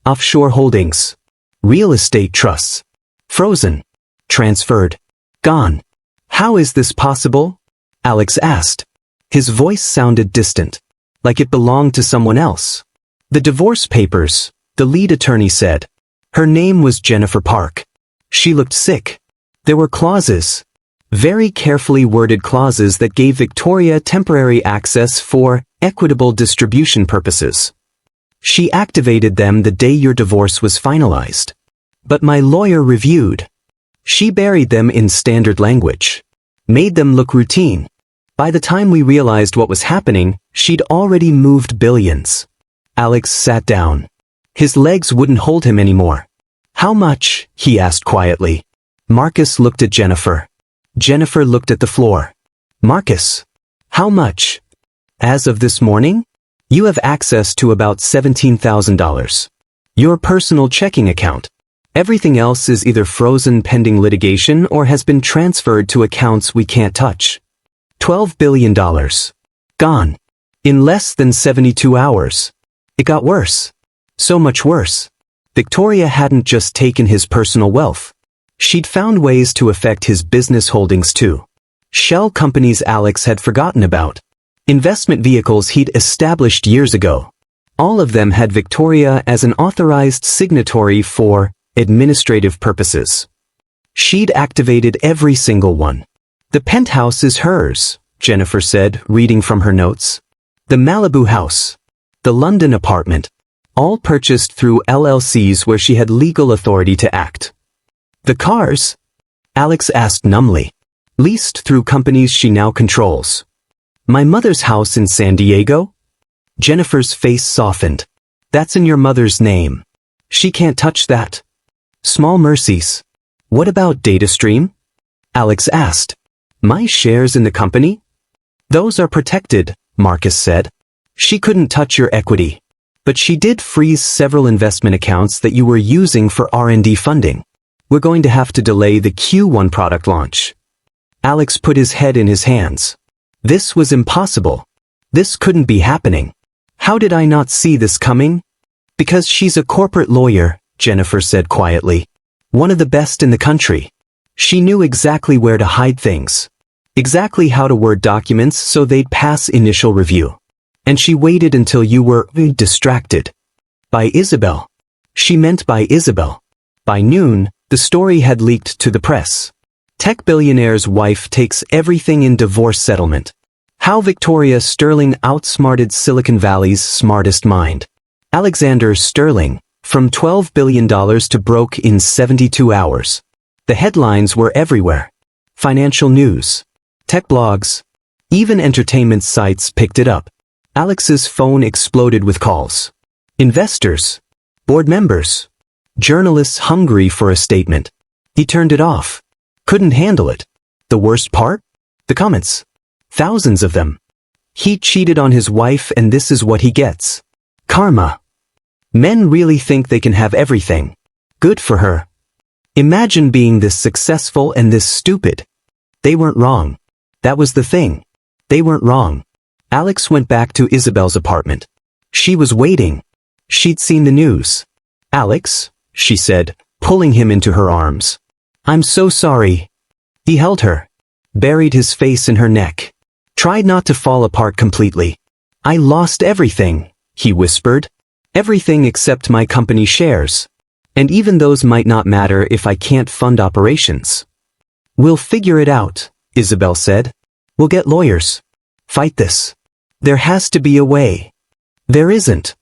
Offshore holdings. Real estate trusts. Frozen. Transferred. Gone. How is this possible? Alex asked. His voice sounded distant, like it belonged to someone else. The divorce papers, the lead attorney said. Her name was Jennifer Park. She looked sick. There were clauses. Very carefully worded clauses that gave Victoria temporary access for equitable distribution purposes. She activated them the day your divorce was finalized. But my lawyer reviewed. She buried them in standard language. Made them look routine. By the time we realized what was happening, she'd already moved billions. Alex sat down. His legs wouldn't hold him anymore. How much? He asked quietly. Marcus looked at Jennifer. Jennifer looked at the floor. Marcus. How much? As of this morning? You have access to about $17,000. Your personal checking account. Everything else is either frozen pending litigation or has been transferred to accounts we can't touch. $12 billion. Gone. In less than 72 hours. It got worse. So much worse. Victoria hadn't just taken his personal wealth. She'd found ways to affect his business holdings too. Shell companies Alex had forgotten about. Investment vehicles he'd established years ago. All of them had Victoria as an authorized signatory for administrative purposes. She'd activated every single one. The penthouse is hers, Jennifer said, reading from her notes. The Malibu house. The London apartment. All purchased through LLCs where she had legal authority to act. The cars? Alex asked numbly. Leased through companies she now controls. My mother's house in San Diego? Jennifer's face softened. That's in your mother's name. She can't touch that. Small mercies. What about DataStream? Alex asked. My shares in the company? Those are protected, Marcus said. She couldn't touch your equity. But she did freeze several investment accounts that you were using for R&D funding. We're going to have to delay the Q1 product launch. Alex put his head in his hands. This was impossible. This couldn't be happening. How did I not see this coming? Because she's a corporate lawyer, Jennifer said quietly. One of the best in the country. She knew exactly where to hide things. Exactly how to word documents so they'd pass initial review. And she waited until you were distracted. By Isabel. She meant by Isabel. By noon, the story had leaked to the press. Tech billionaire's wife takes everything in divorce settlement. How Victoria Sterling outsmarted Silicon Valley's smartest mind. Alexander Sterling, from $12 billion to broke in 72 hours. The headlines were everywhere. Financial news. Tech blogs. Even entertainment sites picked it up. Alex's phone exploded with calls. Investors. Board members. Journalists hungry for a statement. He turned it off. Couldn't handle it. The worst part? The comments. Thousands of them. He cheated on his wife and this is what he gets. Karma. Men really think they can have everything. Good for her. Imagine being this successful and this stupid. They weren't wrong. That was the thing. They weren't wrong. Alex went back to Isabel's apartment. She was waiting. She'd seen the news. Alex, she said, pulling him into her arms. I'm so sorry. He held her. Buried his face in her neck. Tried not to fall apart completely. I lost everything, he whispered. Everything except my company shares. And even those might not matter if I can't fund operations. We'll figure it out, Isabel said. We'll get lawyers. Fight this. There has to be a way. There isn't.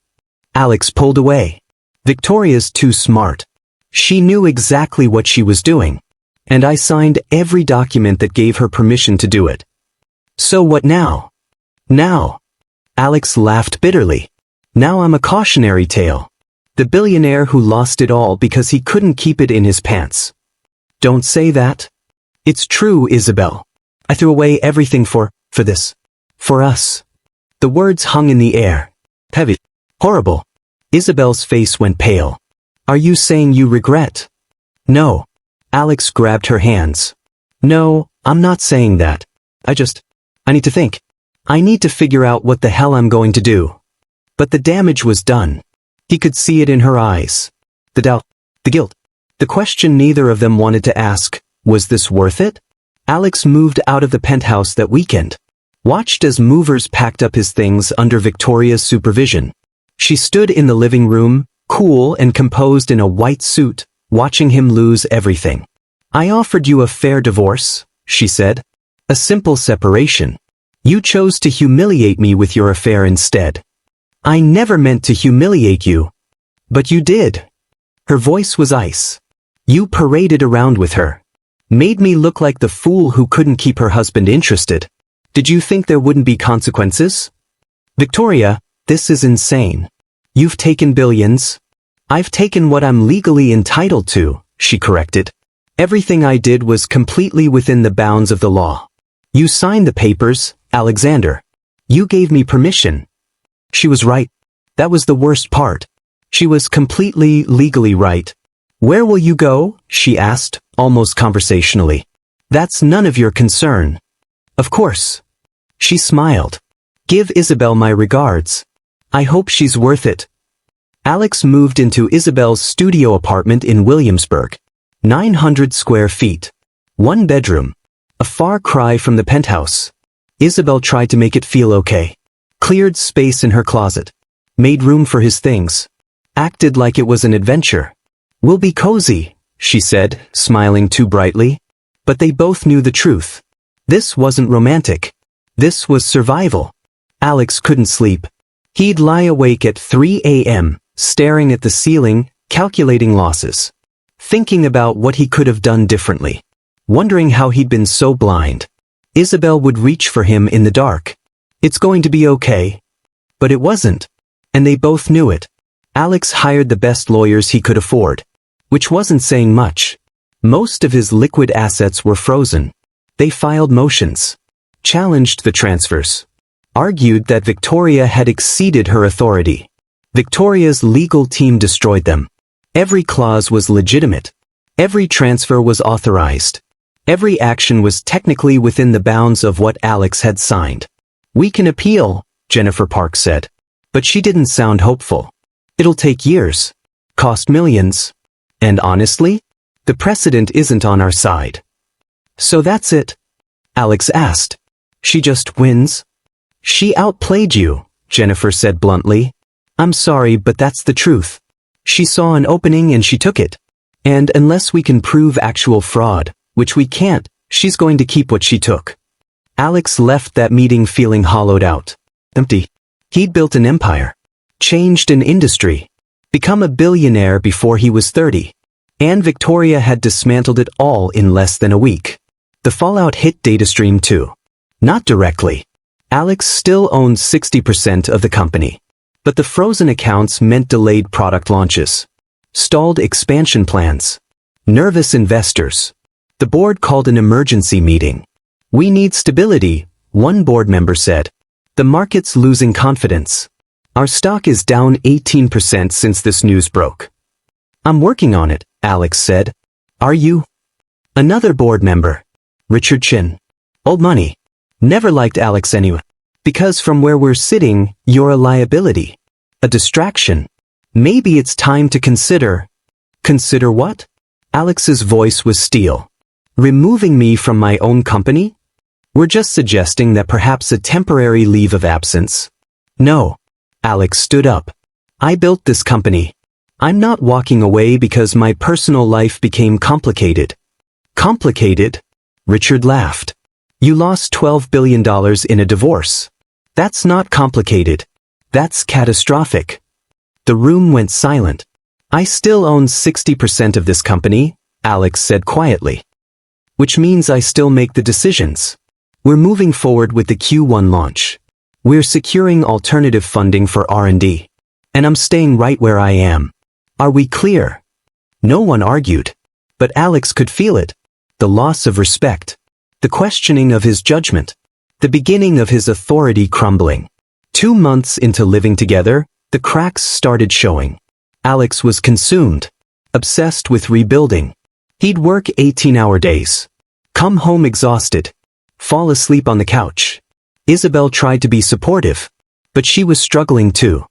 Alex pulled away. Victoria's too smart. She knew exactly what she was doing. And I signed every document that gave her permission to do it. So what now? Now. Alex laughed bitterly. Now I'm a cautionary tale. The billionaire who lost it all because he couldn't keep it in his pants. Don't say that. It's true, Isabel. I threw away everything for this. For us. The words hung in the air. Heavy. Horrible. Isabel's face went pale. Are you saying you regret? No. Alex grabbed her hands. No, I'm not saying that. I need to think. I need to figure out what the hell I'm going to do. But the damage was done. He could see it in her eyes. The doubt, the guilt, the question neither of them wanted to ask, was this worth it? Alex moved out of the penthouse that weekend. Watched as movers packed up his things under Victoria's supervision. She stood in the living room, cool and composed in a white suit, watching him lose everything. I offered you a fair divorce, she said. A simple separation. You chose to humiliate me with your affair instead. I never meant to humiliate you. But you did. Her voice was ice. You paraded around with her. Made me look like the fool who couldn't keep her husband interested. Did you think there wouldn't be consequences? Victoria, this is insane. You've taken billions. I've taken what I'm legally entitled to, she corrected. Everything I did was completely within the bounds of the law. You signed the papers, Alexander. You gave me permission. She was right. That was the worst part. She was completely legally right. Where will you go? She asked, almost conversationally. That's none of your concern. Of course. She smiled. Give Isabel my regards. I hope she's worth it. Alex moved into Isabel's studio apartment in Williamsburg. 900 square feet. 1 bedroom. A far cry from the penthouse. Isabel tried to make it feel okay. Cleared space in her closet. Made room for his things. Acted like it was an adventure. We'll be cozy, she said, smiling too brightly. But they both knew the truth. This wasn't romantic. This was survival. Alex couldn't sleep. He'd lie awake at 3 a.m., staring at the ceiling, calculating losses. Thinking about what he could have done differently. Wondering how he'd been so blind. Isabel would reach for him in the dark. It's going to be okay. But it wasn't. And they both knew it. Alex hired the best lawyers he could afford. Which wasn't saying much. Most of his liquid assets were frozen. They filed motions. Challenged the transfers. Argued that Victoria had exceeded her authority. Victoria's legal team destroyed them. Every clause was legitimate. Every transfer was authorized. Every action was technically within the bounds of what Alex had signed. We can appeal, Jennifer Park said. But she didn't sound hopeful. It'll take years. Cost millions. And honestly, the precedent isn't on our side. So that's it? Alex asked. She just wins? She outplayed you, Jennifer said bluntly. I'm sorry, but that's the truth. She saw an opening and she took it. And unless we can prove actual fraud, which we can't, she's going to keep what she took. Alex left that meeting feeling hollowed out. Empty. He'd built an empire. Changed an industry. Become a billionaire before he was 30. And Victoria had dismantled it all in less than a week. The fallout hit DataStream too. Not directly. Alex still owned 60% of the company. But the frozen accounts meant delayed product launches. Stalled expansion plans. Nervous investors. The board called an emergency meeting. We need stability, one board member said. The market's losing confidence. Our stock is down 18% since this news broke. I'm working on it, Alex said. Are you? Another board member. Richard Chin. Old money. Never liked Alex anyway. Because from where we're sitting, you're a liability. A distraction. Maybe it's time to consider. Consider what? Alex's voice was steel. Removing me from my own company? We're just suggesting that perhaps a temporary leave of absence. No. Alex stood up. I built this company. I'm not walking away because my personal life became complicated. Complicated? Richard laughed. You lost $12 billion in a divorce. That's not complicated. That's catastrophic. The room went silent. I still own 60% of this company, Alex said quietly. Which means I still make the decisions. We're moving forward with the Q1 launch. We're securing alternative funding for R&D. And I'm staying right where I am. Are we clear? No one argued. But Alex could feel it. The loss of respect. The questioning of his judgment. The beginning of his authority crumbling. 2 months into living together, the cracks started showing. Alex was consumed. Obsessed with rebuilding. He'd work 18-hour days. Come home exhausted. Fall asleep on the couch. Isabel tried to be supportive. But she was struggling too.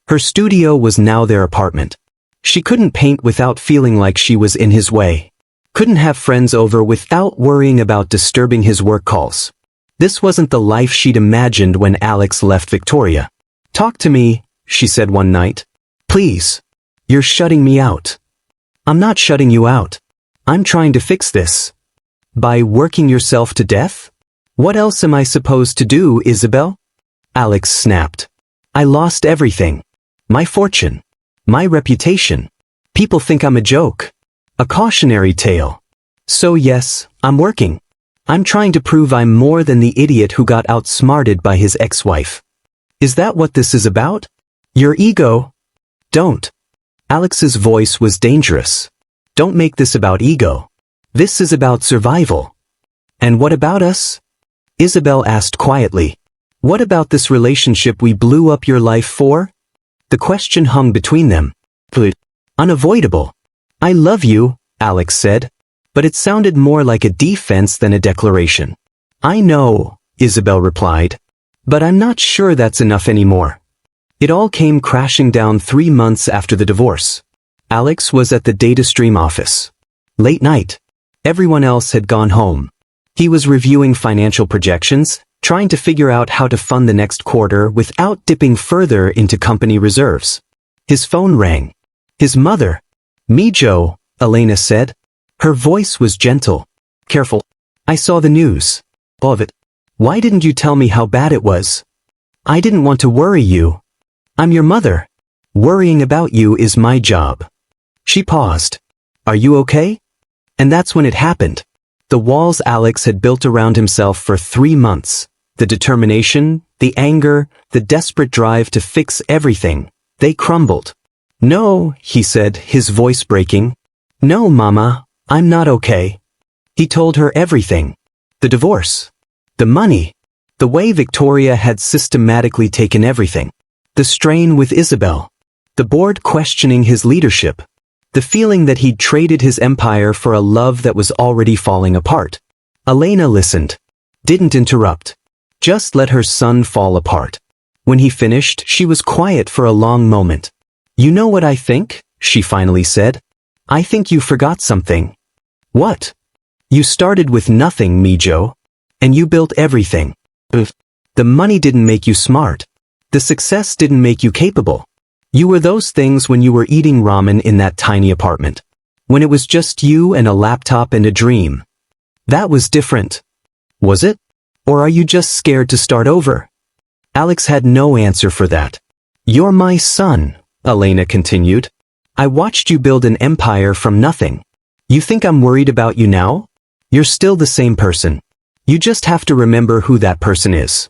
Her studio was now their apartment. She couldn't paint without feeling like she was in his way. Couldn't have friends over without worrying about disturbing his work calls. This wasn't the life she'd imagined when Alex left Victoria. "Talk to me," she said one night. "Please. You're shutting me out." "I'm not shutting you out. I'm trying to fix this." "By working yourself to death? What else am I supposed to do, Isabel?" Alex snapped. "I lost everything. My fortune. My reputation. People think I'm a joke. A cautionary tale. So yes, I'm working. I'm trying to prove I'm more than the idiot who got outsmarted by his ex-wife. Is that what this is about? Your ego? Don't." Alex's voice was dangerous. "Don't make this about ego. This is about survival." "And what about us?" Isabel asked quietly. "What about this relationship we blew up your life for?" The question hung between them. Unavoidable. "I love you," Alex said. But it sounded more like a defense than a declaration. "I know," Isabel replied. "But I'm not sure that's enough anymore." It all came crashing down 3 months after the divorce. Alex was at the data stream office. Late night. Everyone else had gone home. He was reviewing financial projections, trying to figure out how to fund the next quarter without dipping further into company reserves. His phone rang. His mother. "Me, Joe," Elena said. Her voice was gentle. "Careful. I saw the news. All of it. Why didn't you tell me how bad it was?" "I didn't want to worry you. I'm your mother. Worrying about you is my job." She paused. "Are you okay?" And that's when it happened. The walls Alex had built around himself for 3 months. The determination, the anger, the desperate drive to fix everything. They crumbled. "No," he said, his voice breaking. "No, Mama, I'm not okay." He told her everything. The divorce. The money. The way Victoria had systematically taken everything. The strain with Isabel. The board questioning his leadership. The feeling that he'd traded his empire for a love that was already falling apart. Elena listened. Didn't interrupt. Just let her son fall apart. When he finished, she was quiet for a long moment. "You know what I think?" she finally said. "I think you forgot something." "What?" "You started with nothing, Mijo. And you built everything. The money didn't make you smart. The success didn't make you capable. You were those things when you were eating ramen in that tiny apartment. When it was just you and a laptop and a dream. That was different. Was it? Or are you just scared to start over?" Alex had no answer for that. "You're my son," Elena continued. "I watched you build an empire from nothing. You think I'm worried about you now? You're still the same person. You just have to remember who that person is."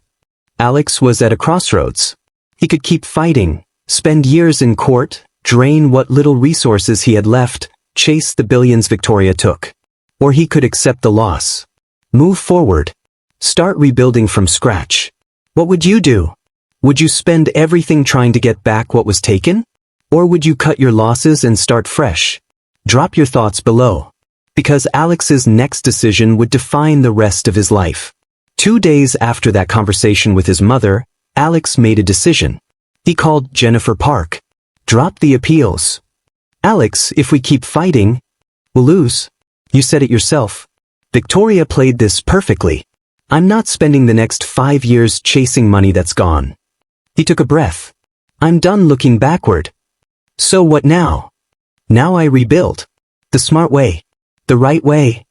Alex was at a crossroads. He could keep fighting, spend years in court, drain what little resources he had left, chase the billions Victoria took. Or he could accept the loss. Move forward. Start rebuilding from scratch. What would you do? Would you spend everything trying to get back what was taken? Or would you cut your losses and start fresh? Drop your thoughts below. Because Alex's next decision would define the rest of his life. 2 days after that conversation with his mother, Alex made a decision. He called Jennifer Park. "Drop the appeals. Alex, if we keep fighting, we'll lose. You said it yourself. Victoria played this perfectly. I'm not spending the next 5 years chasing money that's gone." He took a breath. "I'm done looking backward." "So what now?" "Now I rebuild. The smart way. The right way."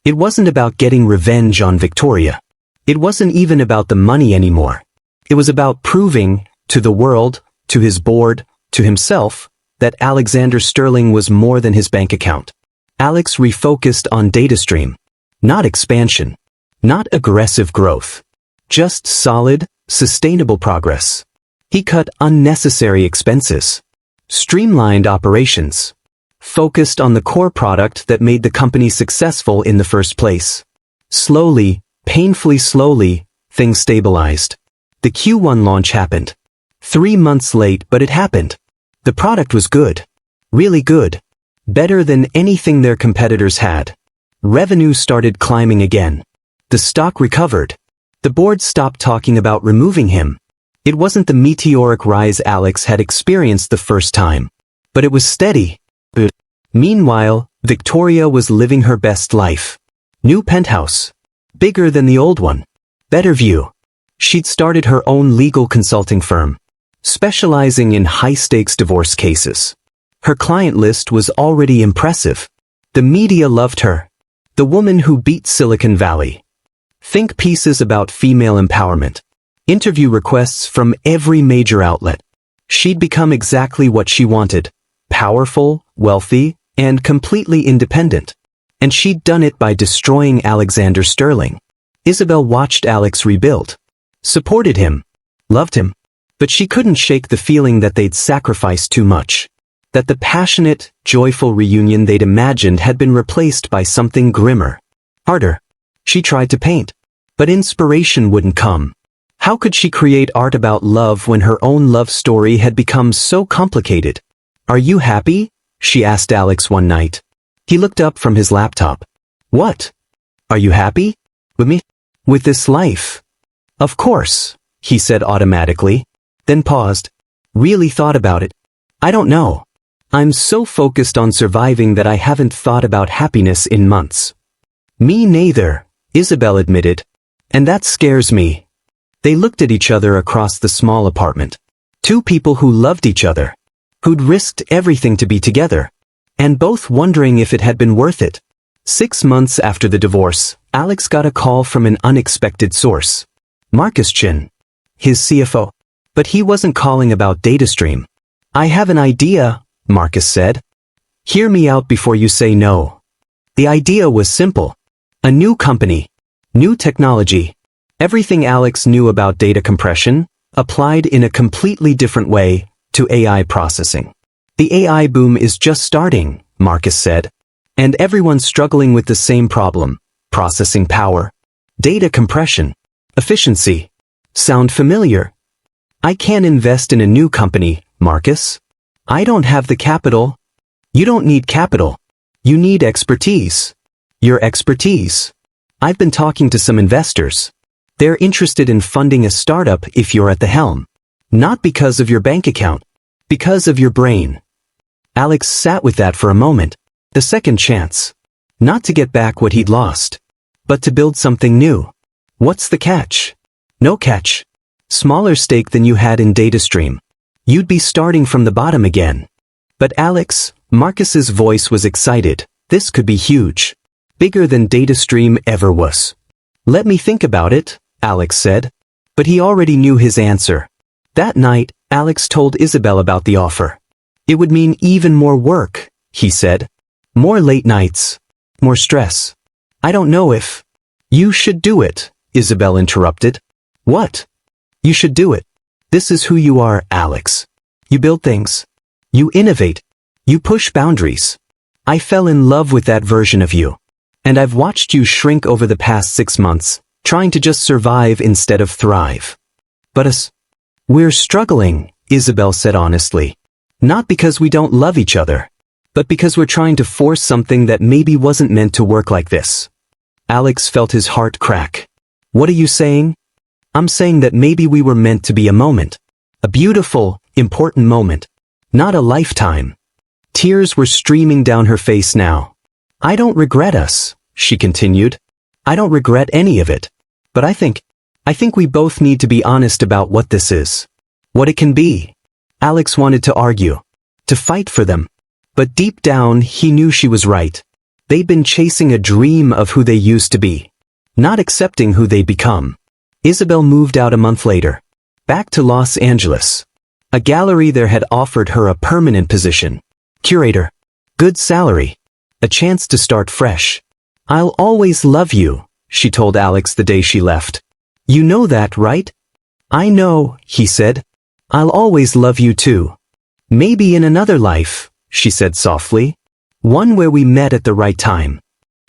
It wasn't about getting revenge on Victoria. It wasn't even about the money anymore. It was about proving, to the world, to his board, to himself, that Alexander Sterling was more than his bank account. Alex refocused on DataStream. Not expansion. Not aggressive growth. Just solid, sustainable progress. He cut unnecessary expenses. streamlined operations, focused on the core product that made the company successful in the first place. Slowly, painfully slowly, things stabilized. The Q1 launch happened. 3 months late, but it happened. The product was good. Really good. Better than anything their competitors had. Revenue started climbing again. The stock recovered. The board stopped talking about removing him. It wasn't the meteoric rise Alex had experienced the first time. But it was steady. Meanwhile, Victoria was living her best life. New penthouse. Bigger than the old one. Better view. She'd started her own legal consulting firm, specializing in high-stakes divorce cases. Her client list was already impressive. The media loved her. The woman who beat Silicon Valley. Think pieces about female empowerment. Interview requests from every major outlet. She'd become exactly what she wanted. Powerful, wealthy, and completely independent. And she'd done it by destroying Alexander Sterling. Isabel watched Alex rebuild. Supported him. Loved him. But she couldn't shake the feeling that they'd sacrificed too much. That the passionate, joyful reunion they'd imagined had been replaced by something grimmer. Harder. She tried to paint. But inspiration wouldn't come. How could she create art about love when her own love story had become so complicated? "Are you happy?" she asked Alex one night. He looked up from his laptop. "What? Are you happy? With me? With this life?" "Of course," he said automatically, then paused. Really thought about it. "I don't know. I'm so focused on surviving that I haven't thought about happiness in months." "Me neither," Isabel admitted. "And that scares me." They looked at each other across the small apartment. Two people who loved each other. Who'd risked everything to be together. And both wondering if it had been worth it. 6 months after the divorce, Alex got a call from an unexpected source. Marcus Chin. His CFO. But he wasn't calling about DataStream. "I have an idea," Marcus said. "Hear me out before you say no." The idea was simple. A new company. New technology. Everything Alex knew about data compression, applied in a completely different way, to AI processing. "The AI boom is just starting," Marcus said. "And everyone's struggling with the same problem. Processing power. Data compression. Efficiency. Sound familiar? I can't invest in a new company, Marcus. I don't have the capital." "You don't need capital. You need expertise." "Your expertise." "I've been talking to some investors. They're interested in funding a startup if you're at the helm. Not because of your bank account. Because of your brain." Alex sat with that for a moment. The second chance. Not to get back what he'd lost. But to build something new. What's the catch? No catch. Smaller stake than you had in DataStream. You'd be starting from the bottom again. "But Alex," Marcus's voice was excited, "this could be huge. Bigger than DataStream ever was." "Let me think about it," Alex said. But he already knew his answer. That night, Alex told Isabel about the offer. "It would mean even more work," he said. "More late nights. More stress. I don't know if—" "You should do it," Isabel interrupted. "What?" "You should do it. This is who you are, Alex. You build things. You innovate. You push boundaries. I fell in love with that version of you. And I've watched you shrink over the past 6 months, trying to just survive instead of thrive. But we're struggling," Isabel said honestly. "Not because we don't love each other, but because we're trying to force something that maybe wasn't meant to work like this." Alex felt his heart crack. "What are you saying?" "I'm saying that maybe we were meant to be a moment. A beautiful, important moment. Not a lifetime." Tears were streaming down her face now. "I don't regret us," she continued. "I don't regret any of it. But I think we both need to be honest about what this is. What it can be." Alex wanted to argue. To fight for them. But deep down, he knew she was right. They'd been chasing a dream of who they used to be. Not accepting who they'd become. Isabel moved out a month later. Back to Los Angeles. A gallery there had offered her a permanent position. Curator. Good salary. A chance to start fresh. "I'll always love you," she told Alex the day she left. "You know that, right?" "I know," he said. "I'll always love you too." Maybe in another life, she said softly. One where we met at the right time.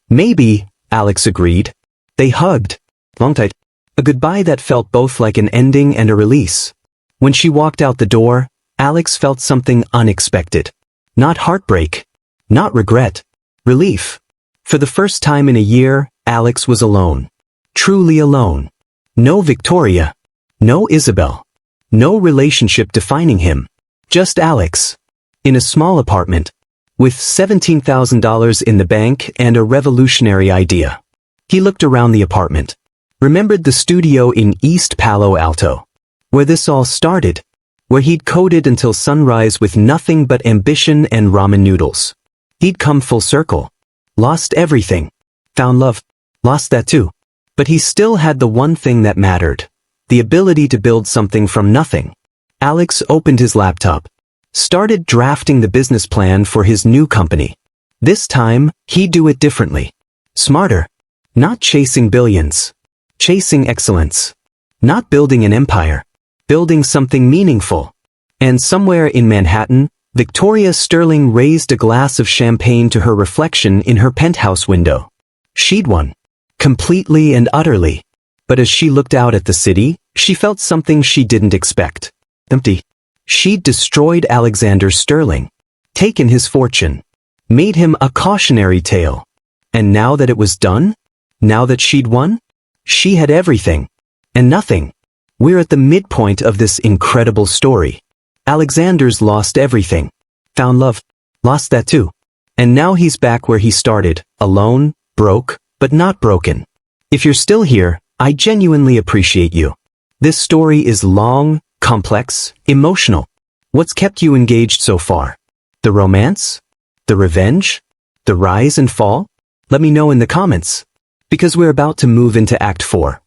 Maybe, Alex agreed. They hugged. Long tight. A goodbye that felt both like an ending and a release. When she walked out the door, Alex felt something unexpected. Not heartbreak. Not regret. Relief. For the first time in a year, Alex was alone. Truly alone. No Victoria. No Isabel. No relationship defining him. Just Alex. In a small apartment. With $17,000 in the bank and a revolutionary idea. He looked around the apartment. Remembered the studio in East Palo Alto. Where this all started. Where he'd coded until sunrise with nothing but ambition and ramen noodles. He'd come full circle. Lost everything. Found love. Lost that too. But he still had the one thing that mattered. The ability to build something from nothing. Alex opened his laptop. Started drafting the business plan for his new company. This time, he'd do it differently. Smarter. Not chasing billions. Chasing excellence. Not building an empire. Building something meaningful. And somewhere in Manhattan, Victoria Sterling raised a glass of champagne to her reflection in her penthouse window. She'd won. Completely and utterly. But as she looked out at the city, she felt something she didn't expect. Empty. She'd destroyed Alexander Sterling. Taken his fortune. Made him a cautionary tale. And now that it was done? Now that she'd won? She had everything. And nothing. We're at the midpoint of this incredible story. Alexander's lost everything. Found love. Lost that too. And now he's back where he started, alone, broke, but not broken. If you're still here, I genuinely appreciate you. This story is long, complex, emotional. What's kept you engaged so far? The romance? The revenge? The rise and fall? Let me know in the comments. Because we're about to move into Act 4.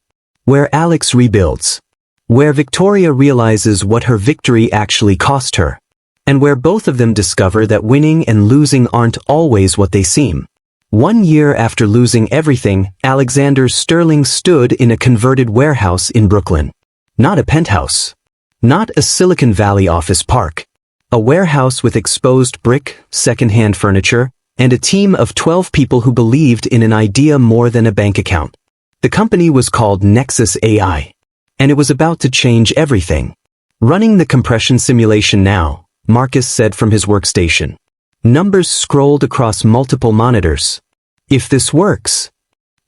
Where Alex rebuilds. Where Victoria realizes what her victory actually cost her. And where both of them discover that winning and losing aren't always what they seem. 1 year after losing everything, Alexander Sterling stood in a converted warehouse in Brooklyn. Not a penthouse. Not a Silicon Valley office park. A warehouse with exposed brick, second-hand furniture, and a team of 12 people who believed in an idea more than a bank account. The company was called Nexus AI. And it was about to change everything. Running the compression simulation now, Marcus said from his workstation. Numbers scrolled across multiple monitors. If this works,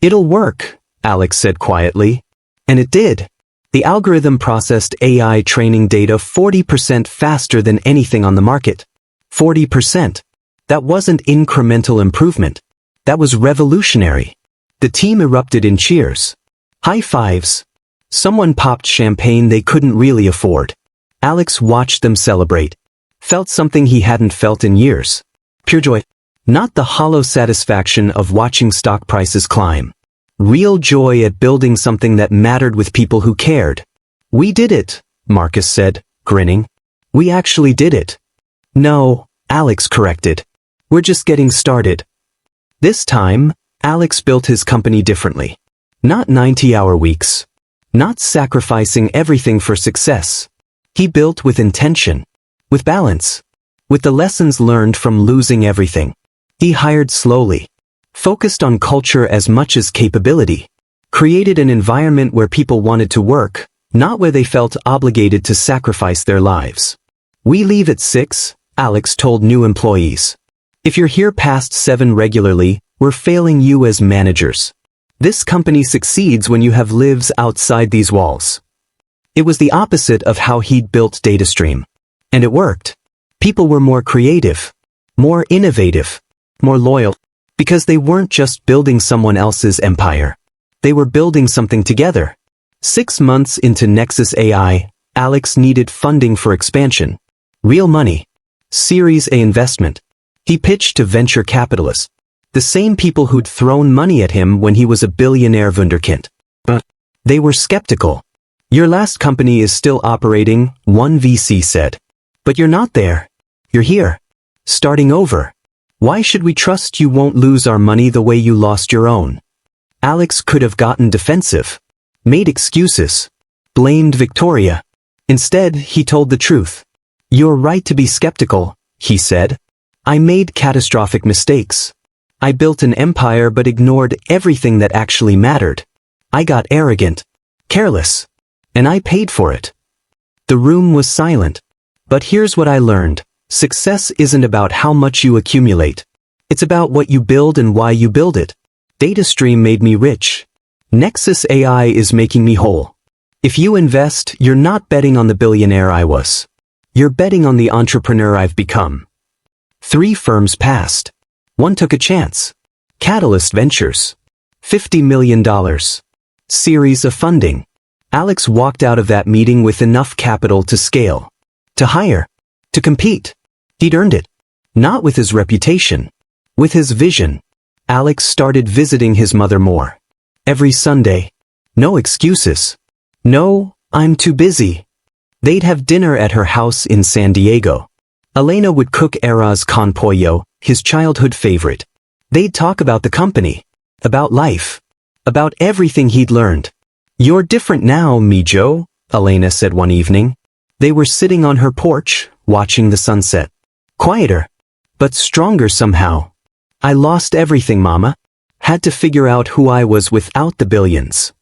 it'll work, Alex said quietly. And it did. The algorithm processed AI training data 40% faster than anything on the market. 40%. That wasn't incremental improvement. That was revolutionary. The team erupted in cheers. High fives. Someone popped champagne they couldn't really afford. Alex watched them celebrate. Felt something he hadn't felt in years. Pure joy. Not the hollow satisfaction of watching stock prices climb. Real joy at building something that mattered with people who cared. We did it, Marcus said, grinning. We actually did it. No, Alex corrected. We're just getting started. This time, Alex built his company differently. Not 90-hour weeks. Not sacrificing everything for success. He built with intention. With balance. With the lessons learned from losing everything. He hired slowly. Focused on culture as much as capability. Created an environment where people wanted to work, not where they felt obligated to sacrifice their lives. We leave at 6, Alex told new employees. If you're here past 7 regularly, we're failing you as managers. This company succeeds when you have lives outside these walls. It was the opposite of how he'd built DataStream. And it worked. People were more creative, more innovative, more loyal, because they weren't just building someone else's empire. They were building something together. 6 months into Nexus AI, Alex needed funding for expansion. Real money. Series A investment. He pitched to venture capitalists. The same people who'd thrown money at him when he was a billionaire wunderkind. But they were skeptical. Your last company is still operating, one VC said. But you're not there. You're here. Starting over. Why should we trust you won't lose our money the way you lost your own? Alex could have gotten defensive. Made excuses. Blamed Victoria. Instead, he told the truth. You're right to be skeptical, he said. I made catastrophic mistakes. I built an empire but ignored everything that actually mattered. I got arrogant, careless, and I paid for it. The room was silent. But here's what I learned. Success isn't about how much you accumulate. It's about what you build and why you build it. DataStream made me rich. Nexus AI is making me whole. If you invest, you're not betting on the billionaire I was. You're betting on the entrepreneur I've become. 3 firms passed. One took a chance. Catalyst Ventures. $50 million. Series of funding. Alex walked out of that meeting with enough capital to scale. To hire. To compete. He'd earned it. Not with his reputation. With his vision. Alex started visiting his mother more. Every Sunday. No excuses. No, I'm too busy. They'd have dinner at her house in San Diego. Elena would cook arroz con pollo, his childhood favorite. They'd talk about the company. About life. About everything he'd learned. You're different now, Mijo, Elena said one evening. They were sitting on her porch, watching the sunset. Quieter. But stronger somehow. I lost everything, Mama. Had to figure out who I was without the billions.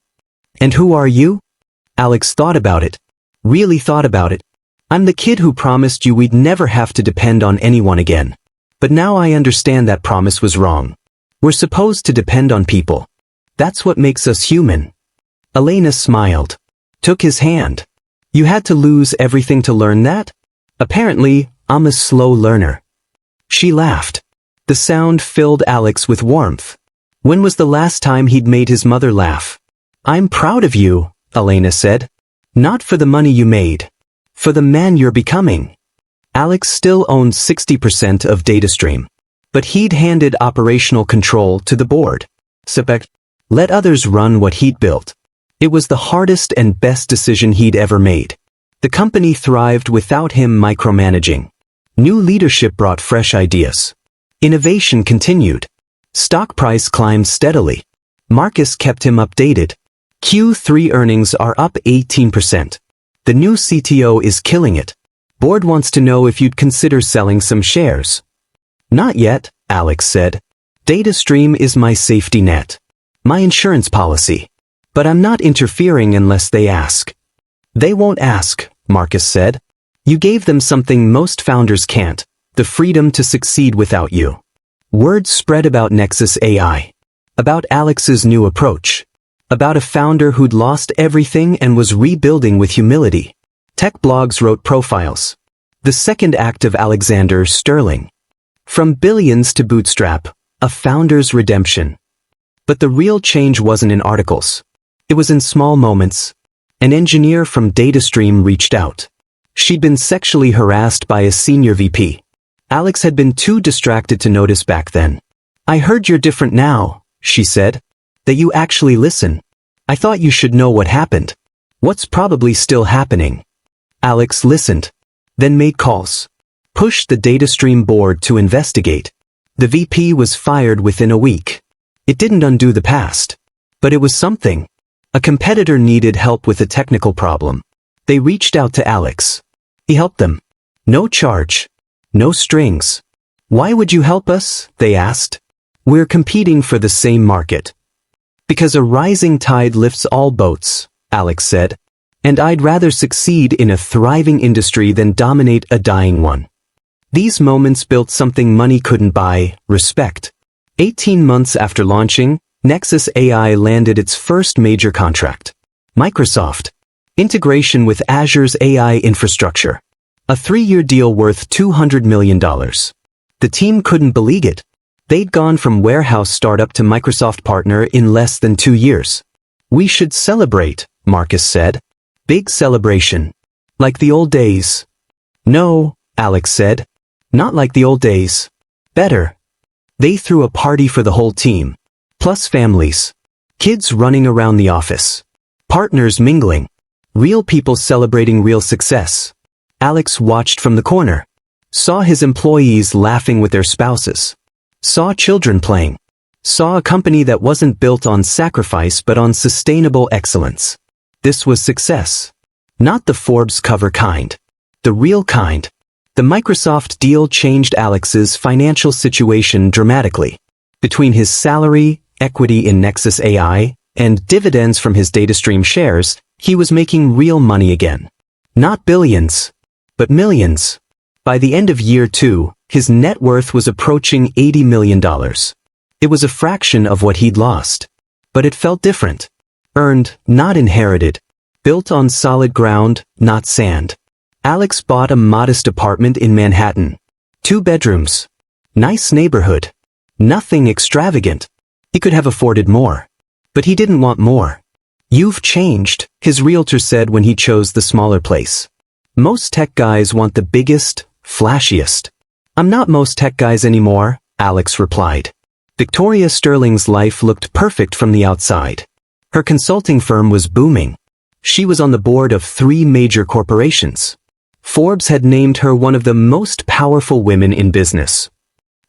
And who are you? Alex thought about it. Really thought about it. I'm the kid who promised you we'd never have to depend on anyone again. But now I understand that promise was wrong. We're supposed to depend on people. That's what makes us human. Elena smiled. Took his hand. You had to lose everything to learn that? Apparently, I'm a slow learner. She laughed. The sound filled Alex with warmth. When was the last time he'd made his mother laugh? I'm proud of you, Elena said. Not for the money you made. For the man you're becoming. Alex still owned 60% of DataStream. But he'd handed operational control to the board. Let others run what he'd built. It was the hardest and best decision he'd ever made. The company thrived without him micromanaging. New leadership brought fresh ideas. Innovation continued. Stock price climbed steadily. Marcus kept him updated. Q3 earnings are up 18%. The new CTO is killing it. Board wants to know if you'd consider selling some shares. Not yet, Alex said. DataStream is my safety net. My insurance policy. But I'm not interfering unless they ask. They won't ask, Marcus said. You gave them something most founders can't, the freedom to succeed without you. Word spread about Nexus AI. About Alex's new approach. About a founder who'd lost everything and was rebuilding with humility. Tech blogs wrote profiles. The second act of Alexander Sterling. From billions to bootstrap, a founder's redemption. But the real change wasn't in articles. It was in small moments. An engineer from DataStream reached out. She'd been sexually harassed by a senior VP. Alex had been too distracted to notice back then. I heard you're different now, she said. That you actually listen. I thought you should know what happened. What's probably still happening. Alex listened. Then made calls. Pushed the DataStream board to investigate. The VP was fired within a week. It didn't undo the past. But it was something. A competitor needed help with a technical problem. They reached out to Alex. He helped them. No charge. No strings. Why would you help us? They asked. We're competing for the same market. Because a rising tide lifts all boats, Alex said. And I'd rather succeed in a thriving industry than dominate a dying one. These moments built something money couldn't buy, respect. 18 months after launching, Nexus AI landed its first major contract. Microsoft. Integration with Azure's AI infrastructure. A 3-year deal worth $200 million. The team couldn't believe it. They'd gone from warehouse startup to Microsoft partner in less than 2 years. We should celebrate, Marcus said. Big celebration. Like the old days. No, Alex said. Not like the old days. Better. They threw a party for the whole team. Plus families. Kids running around the office. Partners mingling. Real people celebrating real success. Alex watched from the corner. Saw his employees laughing with their spouses. Saw children playing. Saw a company that wasn't built on sacrifice but on sustainable excellence. This was success. Not the Forbes cover kind. The real kind. The Microsoft deal changed Alex's financial situation dramatically. Between his salary, equity in Nexus AI, and dividends from his DataStream shares, he was making real money again. Not billions, but millions. By the end of year 2, his net worth was approaching $80 million. It was a fraction of what he'd lost. But it felt different. Earned, not inherited. Built on solid ground, not sand. Alex bought a modest apartment in Manhattan. 2 bedrooms. Nice neighborhood. Nothing extravagant. He could have afforded more. But he didn't want more. "You've changed," his realtor said when he chose the smaller place. "Most tech guys want the biggest, flashiest." "I'm not most tech guys anymore," Alex replied. Victoria Sterling's life looked perfect from the outside. Her consulting firm was booming. She was on the board of 3 major corporations. Forbes had named her one of the most powerful women in business.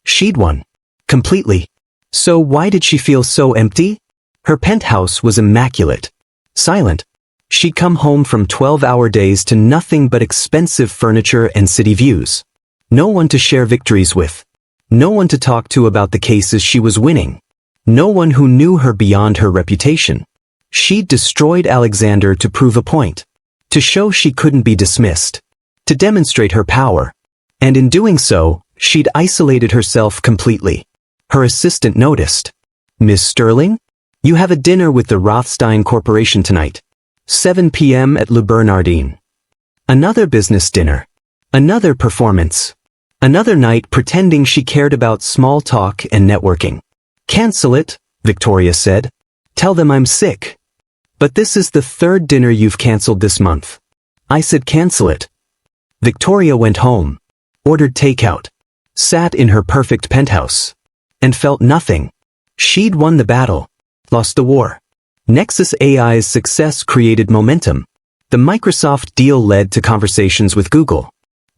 She'd won. Completely. So why did she feel so empty? Her penthouse was immaculate. Silent. She'd come home from 12-hour days to nothing but expensive furniture and city views. No one to share victories with. No one to talk to about the cases she was winning. No one who knew her beyond her reputation. She'd destroyed Alexander to prove a point. To show she couldn't be dismissed. To demonstrate her power. And in doing so, she'd isolated herself completely. Her assistant noticed. "Miss Sterling? You have a dinner with the Rothstein Corporation tonight. 7 p.m. at Le Bernardin." Another business dinner. Another performance. Another night pretending she cared about small talk and networking. "Cancel it," Victoria said. "Tell them I'm sick." "But this is the 3rd dinner you've canceled this month." "I said cancel it." Victoria went home. Ordered takeout. Sat in her perfect penthouse. And felt nothing. She'd won the battle. Lost the war. Nexus AI's success created momentum. The Microsoft deal led to conversations with Google.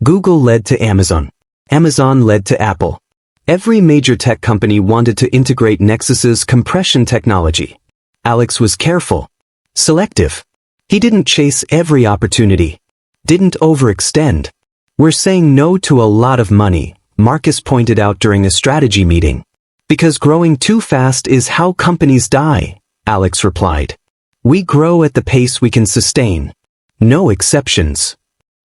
Google led to Amazon. Amazon led to Apple. Every major tech company wanted to integrate Nexus's compression technology. Alex was careful. Selective. He didn't chase every opportunity. Didn't overextend. "We're saying no to a lot of money," Marcus pointed out during a strategy meeting. "Because growing too fast is how companies die," Alex replied. "We grow at the pace we can sustain. No exceptions."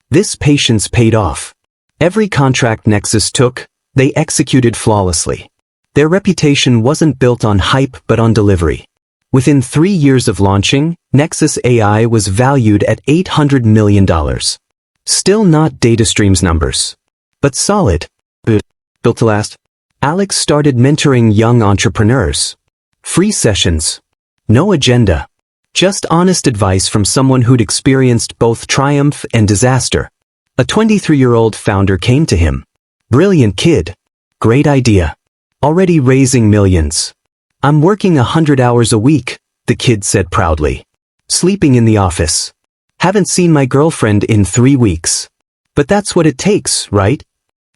This patience paid off. Every contract Nexus took, they executed flawlessly. Their reputation wasn't built on hype but on delivery. Within 3 years of launching, Nexus AI was valued at $800 million. Still not DataStream's numbers. But solid. Built to last. Alex started mentoring young entrepreneurs. Free sessions. No agenda. Just honest advice from someone who'd experienced both triumph and disaster. A 23-year-old founder came to him. "Brilliant kid. Great idea. Already raising millions. I'm working 100 hours a week," the kid said proudly. "Sleeping in the office. Haven't seen my girlfriend in 3 weeks. But that's what it takes, right?"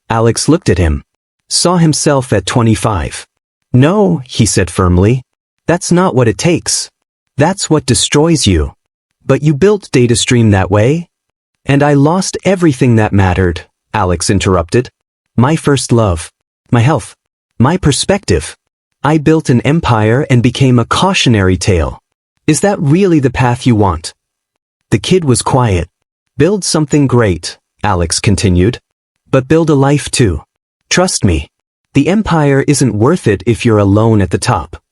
Alex looked at him. Saw himself at 25. "No," he said firmly. "That's not what it takes. That's what destroys you. But you built DataStream that way?" "And I lost everything that mattered," Alex interrupted. "My first love. My health. My perspective. I built an empire and became a cautionary tale. Is that really the path you want?" The kid was quiet. "Build something great," Alex continued. "But build a life too. Trust me. The empire isn't worth it if you're alone at the top."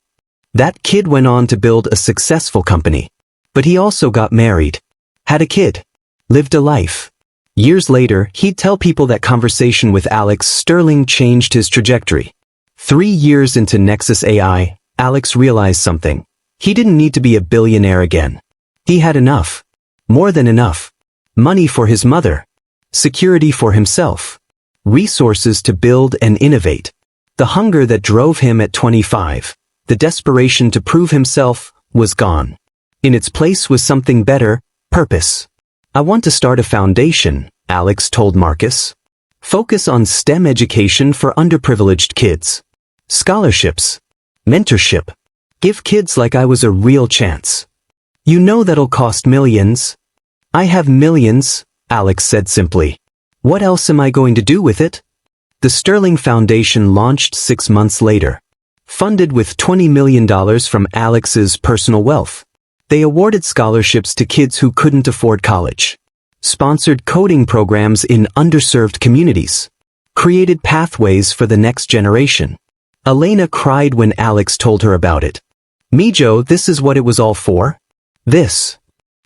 That kid went on to build a successful company. But he also got married. Had a kid. Lived a life. Years later, he'd tell people that conversation with Alex Sterling changed his trajectory. 3 years into Nexus AI, Alex realized something. He didn't need to be a billionaire again. He had enough. More than enough. Money for his mother. Security for himself. Resources to build and innovate. The hunger that drove him at 25, the desperation to prove himself, was gone. In its place was something better, purpose. "I want to start a foundation," Alex told Marcus. "Focus on STEM education for underprivileged kids. Scholarships. Mentorship. Give kids like I was a real chance. You know that'll cost millions." "I have millions," Alex said simply. What else am I going to do with it? The Sterling Foundation launched 6 months later. Funded with $20 million from Alex's personal wealth. They awarded scholarships to kids who couldn't afford college. Sponsored coding programs in underserved communities. Created pathways for the next generation. Elena cried when Alex told her about it. Mijo, this is what it was all for? This.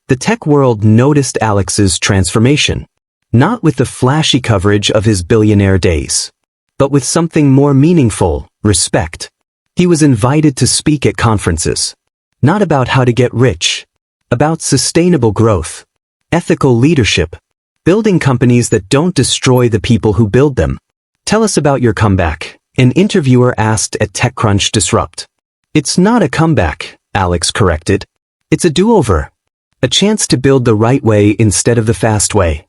The tech world noticed Alex's transformation. Not with the flashy coverage of his billionaire days. But with something more meaningful, respect. He was invited to speak at conferences. Not about how to get rich. About sustainable growth. Ethical leadership. Building companies that don't destroy the people who build them. Tell us about your comeback, an interviewer asked at TechCrunch Disrupt. It's not a comeback, Alex corrected. It's a do-over. A chance to build the right way instead of the fast way.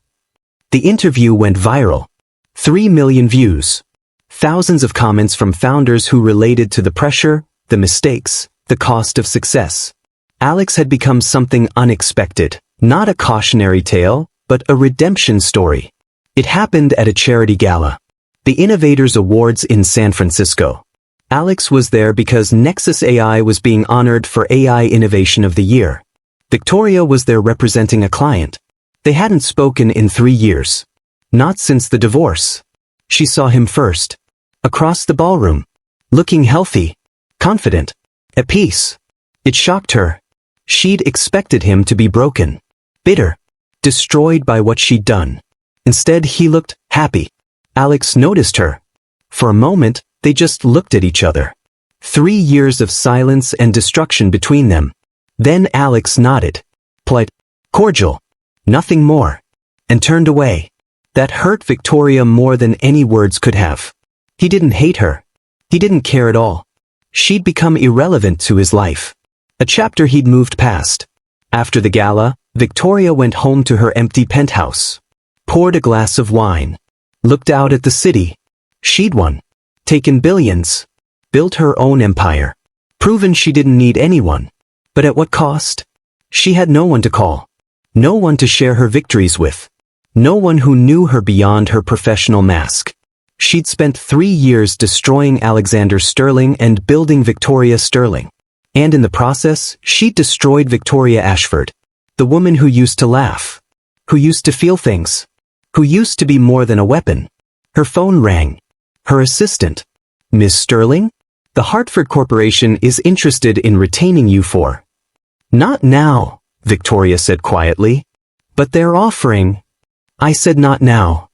The interview went viral. 3 million views. Thousands of comments from founders who related to the pressure, the mistakes, the cost of success. Alex had become something unexpected, not a cautionary tale, but a redemption story. It happened at a charity gala. The Innovators Awards in San Francisco. Alex was there because Nexus AI was being honored for AI Innovation of the Year. Victoria was there representing a client. They hadn't spoken in 3 years. Not since the divorce. She saw him first. Across the ballroom. Looking healthy. Confident. At peace. It shocked her. She'd expected him to be broken. Bitter. Destroyed by what she'd done. Instead, he looked happy. Alex noticed her. For a moment, they just looked at each other. 3 years of silence and destruction between them. Then Alex nodded. Polite. Cordial. Nothing more. And turned away. That hurt Victoria more than any words could have. He didn't hate her. He didn't care at all. She'd become irrelevant to his life. A chapter he'd moved past. After the gala, Victoria went home to her empty penthouse. Poured a glass of wine. Looked out at the city. She'd won. Taken billions. Built her own empire. Proven she didn't need anyone. But at what cost? She had no one to call. No one to share her victories with. No one who knew her beyond her professional mask. She'd spent 3 years destroying Alexander Sterling and building Victoria Sterling. And in the process, she'd destroyed Victoria Ashford. The woman who used to laugh. Who used to feel things. Who used to be more than a weapon. Her phone rang. Her assistant. Miss Sterling? The Hartford Corporation is interested in retaining you for. Not now, Victoria said quietly. But they're offering. I said not now.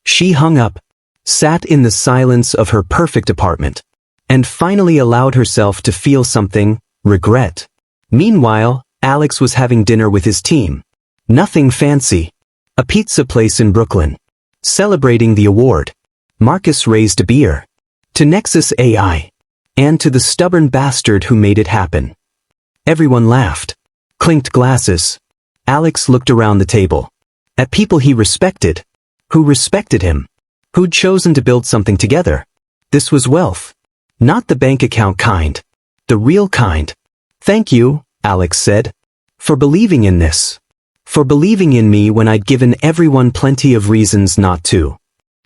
She hung up. Sat in the silence of her perfect apartment. And finally allowed herself to feel something, regret. Meanwhile, Alex was having dinner with his team. Nothing fancy. A pizza place in Brooklyn. Celebrating the award. Marcus raised a beer. To Nexus AI. And to the stubborn bastard who made it happen. Everyone laughed. Clinked glasses. Alex looked around the table. At people he respected. Who respected him. Who'd chosen to build something together. This was wealth. Not the bank account kind. The real kind. Thank you, Alex said. For believing in this. For believing in me when I'd given everyone plenty of reasons not to.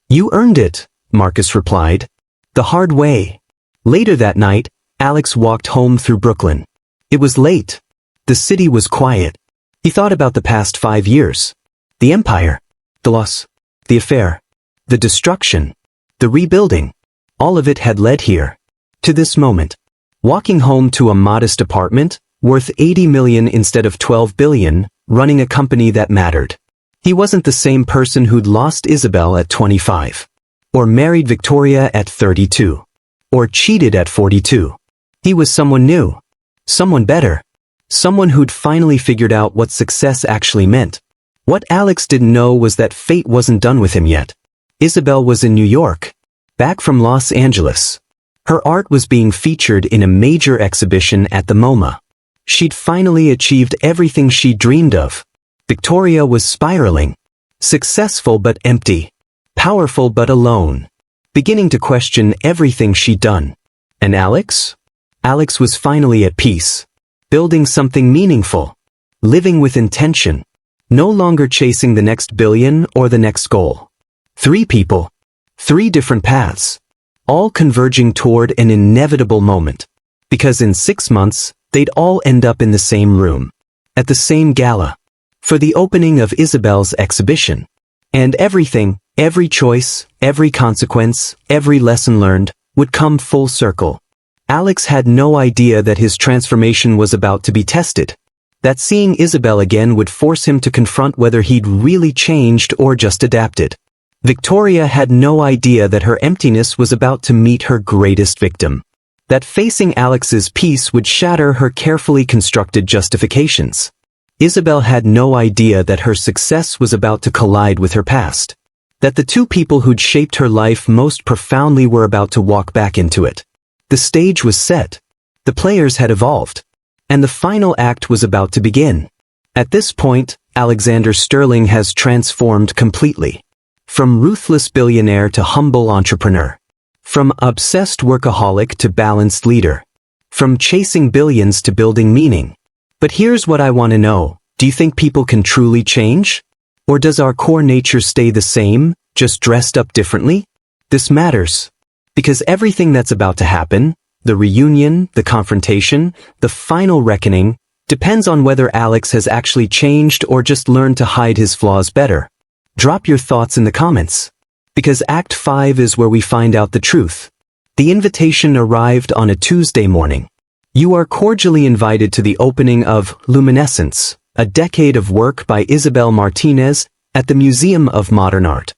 You earned it, Marcus replied. The hard way. Later that night, Alex walked home through Brooklyn. It was late. The city was quiet. He thought about the past 5 years. The empire. The loss. The affair. The destruction. The rebuilding. All of it had led here. To this moment. Walking home to a modest apartment, worth 80 million instead of 12 billion, running a company that mattered. He wasn't the same person who'd lost Isabel at 25. Or married Victoria at 32. Or cheated at 42. He was someone new. Someone better. Someone who'd finally figured out what success actually meant. What Alex didn't know was that fate wasn't done with him yet. Isabel was in New York. Back from Los Angeles. Her art was being featured in a major exhibition at the MoMA. She'd finally achieved everything she dreamed of. Victoria was spiraling. Successful but empty. Powerful but alone. Beginning to question everything she'd done. And Alex? Alex was finally at peace. Building something meaningful. Living with intention. No longer chasing the next billion or the next goal. Three people. Three different paths. All converging toward an inevitable moment. Because in 6 months, they'd all end up in the same room. At the same gala. For the opening of Isabel's exhibition. And everything, every choice, every consequence, every lesson learned, would come full circle. Alex had no idea that his transformation was about to be tested. That seeing Isabel again would force him to confront whether he'd really changed or just adapted. Victoria had no idea that her emptiness was about to meet her greatest victim. That facing Alex's peace would shatter her carefully constructed justifications. Isabel had no idea that her success was about to collide with her past. That the two people who'd shaped her life most profoundly were about to walk back into it. The stage was set. The players had evolved. And the final act was about to begin. At this point, Alexander Sterling has transformed completely. From ruthless billionaire to humble entrepreneur. From obsessed workaholic to balanced leader. From chasing billions to building meaning. But here's what I want to know. Do you think people can truly change? Or does our core nature stay the same, just dressed up differently? This matters. Because everything that's about to happen, the reunion, the confrontation, the final reckoning, depends on whether Alex has actually changed or just learned to hide his flaws better. Drop your thoughts in the comments. Because Act 5 is where we find out the truth. The invitation arrived on a Tuesday morning. You are cordially invited to the opening of Luminescence, a decade of work by Isabel Martinez at the Museum of Modern Art.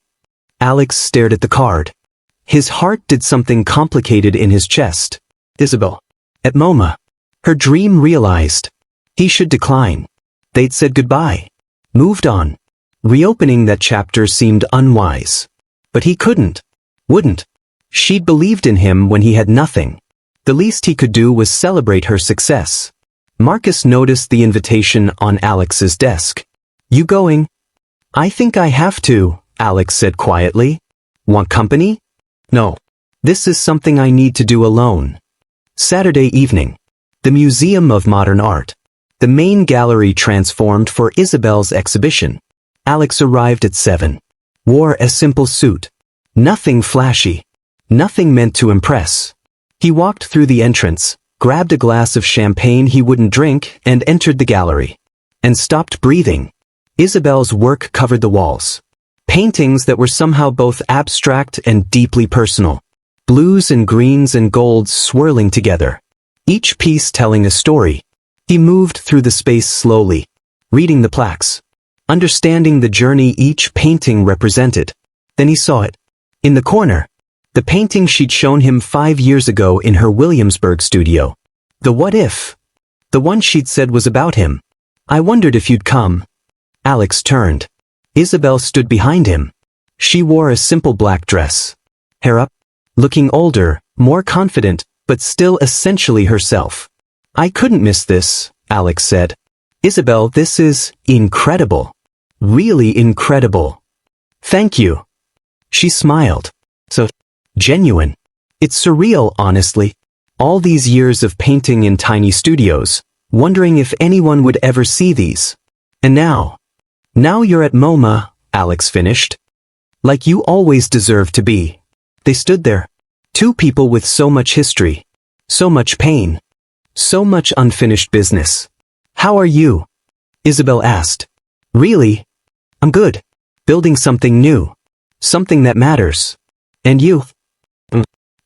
Alex stared at the card. His heart did something complicated in his chest. Isabel. At MoMA. Her dream realized. He should decline. They'd said goodbye. Moved on. Reopening that chapter seemed unwise. But he couldn't. Wouldn't. She'd believed in him when he had nothing. The least he could do was celebrate her success. Marcus noticed the invitation on Alex's desk. You going? I think I have to, Alex said quietly. Want company? No. This is something I need to do alone. Saturday evening. The Museum of Modern Art. The main gallery transformed for Isabel's exhibition. Alex arrived at 7. Wore a simple suit. Nothing flashy. Nothing meant to impress. He walked through the entrance, grabbed a glass of champagne he wouldn't drink, and entered the gallery. And stopped breathing. Isabel's work covered the walls. Paintings that were somehow both abstract and deeply personal. Blues and greens and golds swirling together. Each piece telling a story. He moved through the space slowly, reading the plaques. Understanding the journey each painting represented. Then he saw it. In the corner. The painting she'd shown him 5 years ago in her Williamsburg studio. The what if? The one she'd said was about him. I wondered if you'd come. Alex turned. Isabel stood behind him. She wore a simple black dress. Hair up. Looking older, more confident, but still essentially herself. I couldn't miss this, Alex said. Isabel, this is incredible. Really incredible. Thank you. She smiled. So genuine. It's surreal, honestly. All these years of painting in tiny studios, wondering if anyone would ever see these. And now you're at MoMA, Alex finished. Like you always deserved to be. They stood there. Two people with so much history. So much pain. So much unfinished business. How are you? Isabel asked. Really? I'm good. Building something new. Something that matters. And you?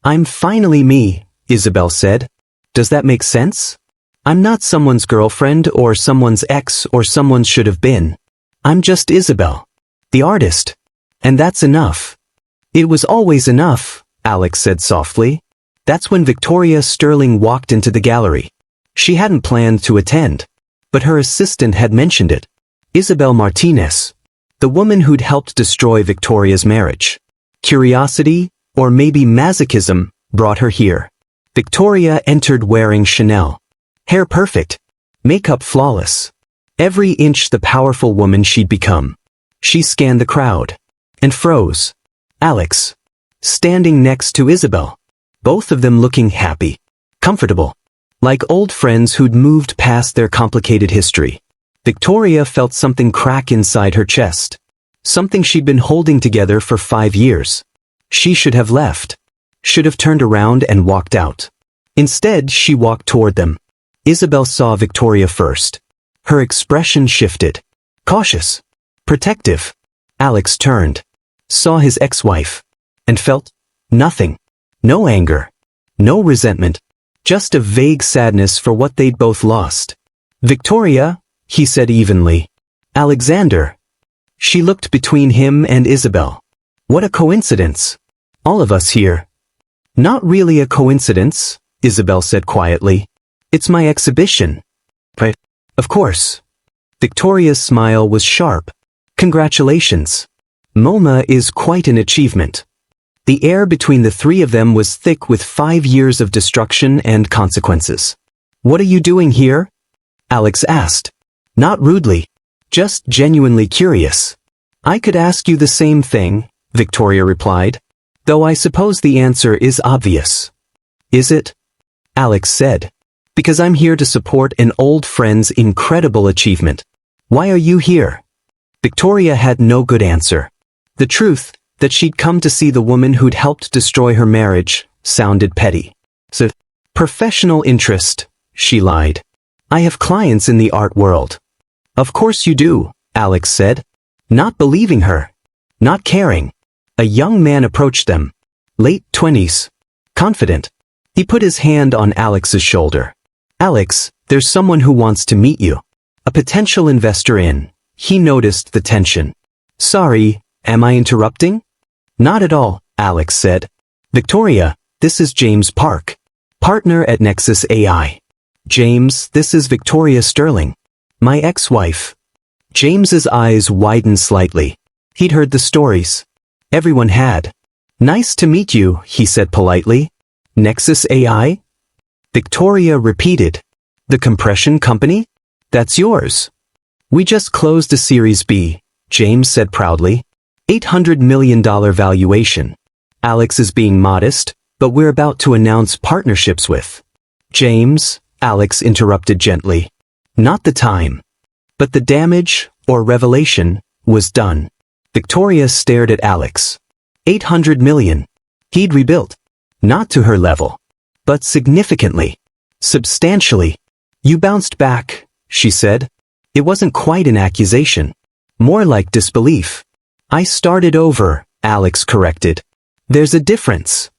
I'm finally me, Isabel said. Does that make sense? I'm not someone's girlfriend or someone's ex or someone's should have been. I'm just Isabel. The artist. And that's enough. It was always enough, Alex said softly. That's when Victoria Sterling walked into the gallery. She hadn't planned to attend. But her assistant had mentioned it. Isabel Martinez. The woman who'd helped destroy Victoria's marriage. Curiosity, or maybe masochism, brought her here. Victoria entered wearing Chanel. Hair perfect. Makeup flawless. Every inch the powerful woman she'd become. She scanned the crowd. And froze. Alex. Standing next to Isabel. Both of them looking happy. Comfortable. Like old friends who'd moved past their complicated history. Victoria felt something crack inside her chest. something she'd been holding together for 5 years. She should have left. Should have turned around and walked out. Instead, she walked toward them. Isabel saw Victoria first. Her expression shifted. Cautious. Protective. Alex turned. Saw his ex-wife. And felt nothing. No anger. No resentment. Just a vague sadness for what they'd both lost. Victoria, he said evenly. Alexander. She looked between him and Isabel. What a coincidence. All of us here. Not really a coincidence, Isabel said quietly. It's my exhibition. But, of course. Victoria's smile was sharp. Congratulations. MoMA is quite an achievement. The air between the three of them was thick with 5 years of destruction and consequences. What are you doing here? Alex asked. Not rudely. Just genuinely curious. I could ask you the same thing, Victoria replied. Though I suppose the answer is obvious. Is it? Alex said. Because I'm here to support an old friend's incredible achievement. Why are you here? Victoria had no good answer. The truth, that she'd come to see the woman who'd helped destroy her marriage, sounded petty. So, professional interest, she lied. I have clients in the art world. Of course you do, Alex said. Not believing her. Not caring. A young man approached them. Late 20s. Confident. He put his hand on Alex's shoulder. Alex, there's someone who wants to meet you. A potential investor in. He noticed the tension. Sorry, am I interrupting? Not at all, Alex said. Victoria, this is James Park. Partner at Nexus AI. James, this is Victoria Sterling. My ex-wife. James's eyes widened slightly. He'd heard the stories. Everyone had. Nice to meet you, he said politely. Nexus AI? Victoria repeated. The compression company? That's yours. We just closed a Series B, James said proudly. $800 million valuation. Alex is being modest, but we're about to announce partnerships with. James, Alex interrupted gently. Not the time. But the damage, or revelation, was done. Victoria stared at Alex. 800 million. He'd rebuilt. Not to her level. But significantly. Substantially. You bounced back, she said. It wasn't quite an accusation. More like disbelief. I started over, Alex corrected. There's a difference.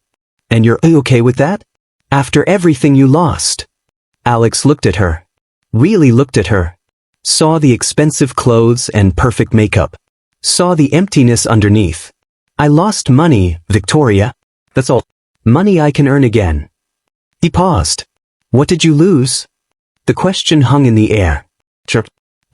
And you're okay with that? After everything you lost. Alex looked at her. Really looked at her. Saw the expensive clothes and perfect makeup. Saw the emptiness underneath. I lost money, Victoria. That's all. Money I can earn again. He paused. What did you lose? The question hung in the air.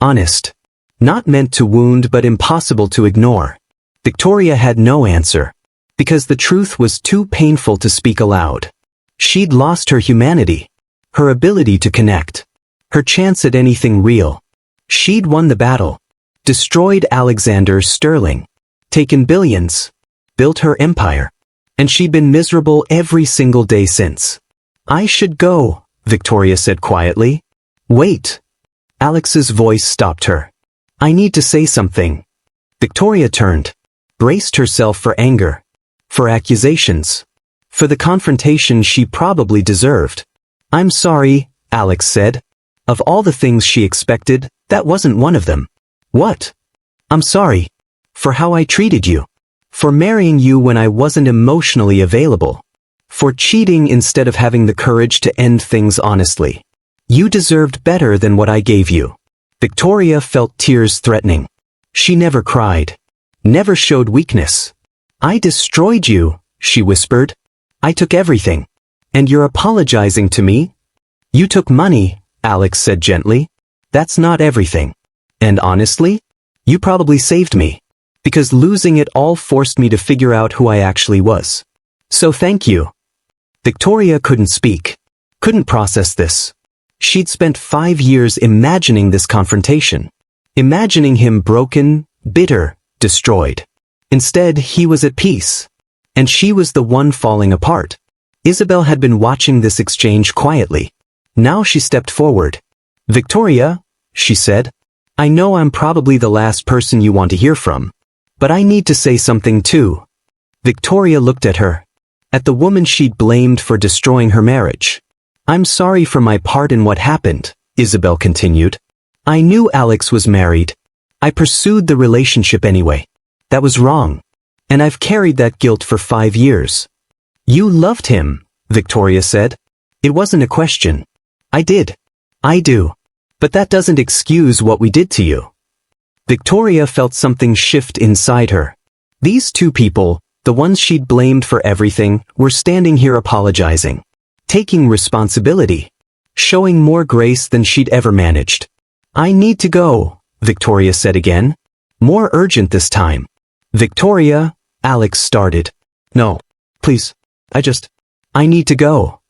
Honest. Not meant to wound but impossible to ignore. Victoria had no answer. Because the truth was too painful to speak aloud. She'd lost her humanity. Her ability to connect. Her chance at anything real. She'd won the battle. Destroyed Alexander Sterling. Taken billions. Built her empire. And she'd been miserable every single day since. I should go, Victoria said quietly. Wait. Alex's voice stopped her. I need to say something. Victoria turned. Braced herself for anger. For accusations. For the confrontation she probably deserved. I'm sorry, Alex said. Of all the things she expected, that wasn't one of them. What? I'm sorry. For how I treated you. For marrying you when I wasn't emotionally available. For cheating instead of having the courage to end things honestly. You deserved better than what I gave you. Victoria felt tears threatening. She never cried. Never showed weakness. I destroyed you, she whispered. I took everything. And you're apologizing to me? You took money, Alex said gently. That's not everything. And honestly, you probably saved me. Because losing it all forced me to figure out who I actually was. So thank you. Victoria couldn't speak. Couldn't process this. She'd spent 5 years imagining this confrontation. Imagining him broken, bitter, destroyed. Instead, he was at peace. And she was the one falling apart. Isabel had been watching this exchange quietly. Now she stepped forward. Victoria, she said, I know I'm probably the last person you want to hear from. But I need to say something too. Victoria looked at her. At the woman she'd blamed for destroying her marriage. I'm sorry for my part in what happened, Isabel continued. I knew Alex was married. I pursued the relationship anyway. That was wrong. And I've carried that guilt for 5 years. You loved him, Victoria said. It wasn't a question. I did. I do. But that doesn't excuse what we did to you. Victoria felt something shift inside her. These two people, the ones she'd blamed for everything, were standing here apologizing. Taking responsibility. Showing more grace than she'd ever managed. I need to go, Victoria said again. More urgent this time. Victoria, Alex started. No. Please. I need to go.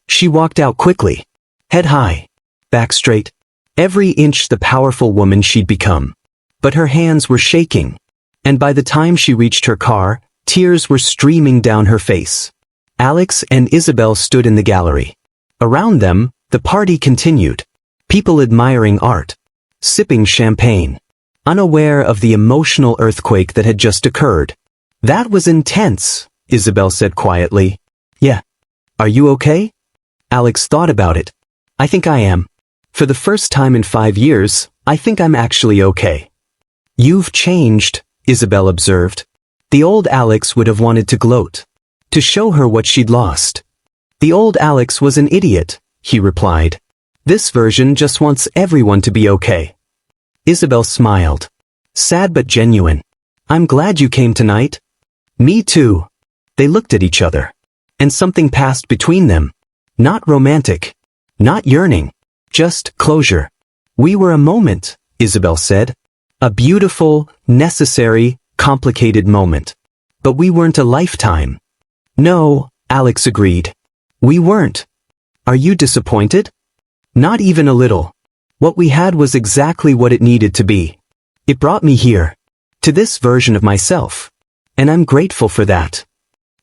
She walked out quickly. Head high. Back straight. Every inch the powerful woman she'd become. But her hands were shaking. And by the time she reached her car, tears were streaming down her face. Alex and Isabel stood in the gallery. Around them, the party continued. People admiring art. Sipping champagne. Unaware of the emotional earthquake that had just occurred. That was intense, Isabel said quietly. Yeah. Are you okay? Alex thought about it. I think I am. For the first time in 5 years, I think I'm actually okay. You've changed, Isabel observed. The old Alex would have wanted to gloat. To show her what she'd lost. The old Alex was an idiot, he replied. This version just wants everyone to be okay. Isabel smiled. Sad but genuine. I'm glad you came tonight. Me too. They looked at each other. And something passed between them. Not romantic. Not yearning. Just closure. We were a moment, Isabel said. A beautiful, necessary, complicated moment. But we weren't a lifetime. No, Alex agreed. We weren't. Are you disappointed? Not even a little. What we had was exactly what it needed to be. It brought me here. To this version of myself. And I'm grateful for that.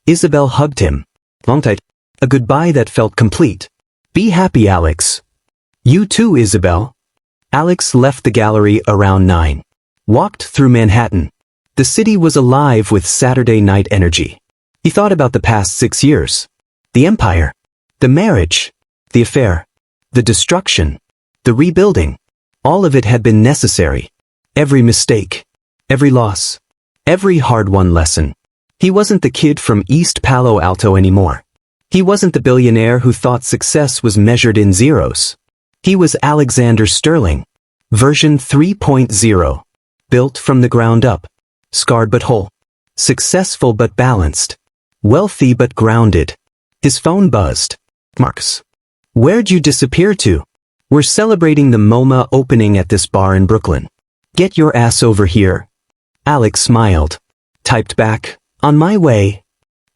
Isabel hugged him. Long tight. A goodbye that felt complete. Be happy, Alex. You too, Isabel. Alex left the gallery around 9. Walked through Manhattan. The city was alive with Saturday night energy. He thought about the past 6 years. The empire. The marriage. The affair. The destruction. The rebuilding. All of it had been necessary. Every mistake. Every loss. Every hard-won lesson. He wasn't the kid from East Palo Alto anymore. He wasn't the billionaire who thought success was measured in zeros. He was Alexander Sterling. Version 3.0. Built from the ground up. Scarred but whole. Successful but balanced. Wealthy but grounded. His phone buzzed. Marcus. Where'd you disappear to? We're celebrating the MoMA opening at this bar in Brooklyn. Get your ass over here. Alex smiled. Typed back, on my way.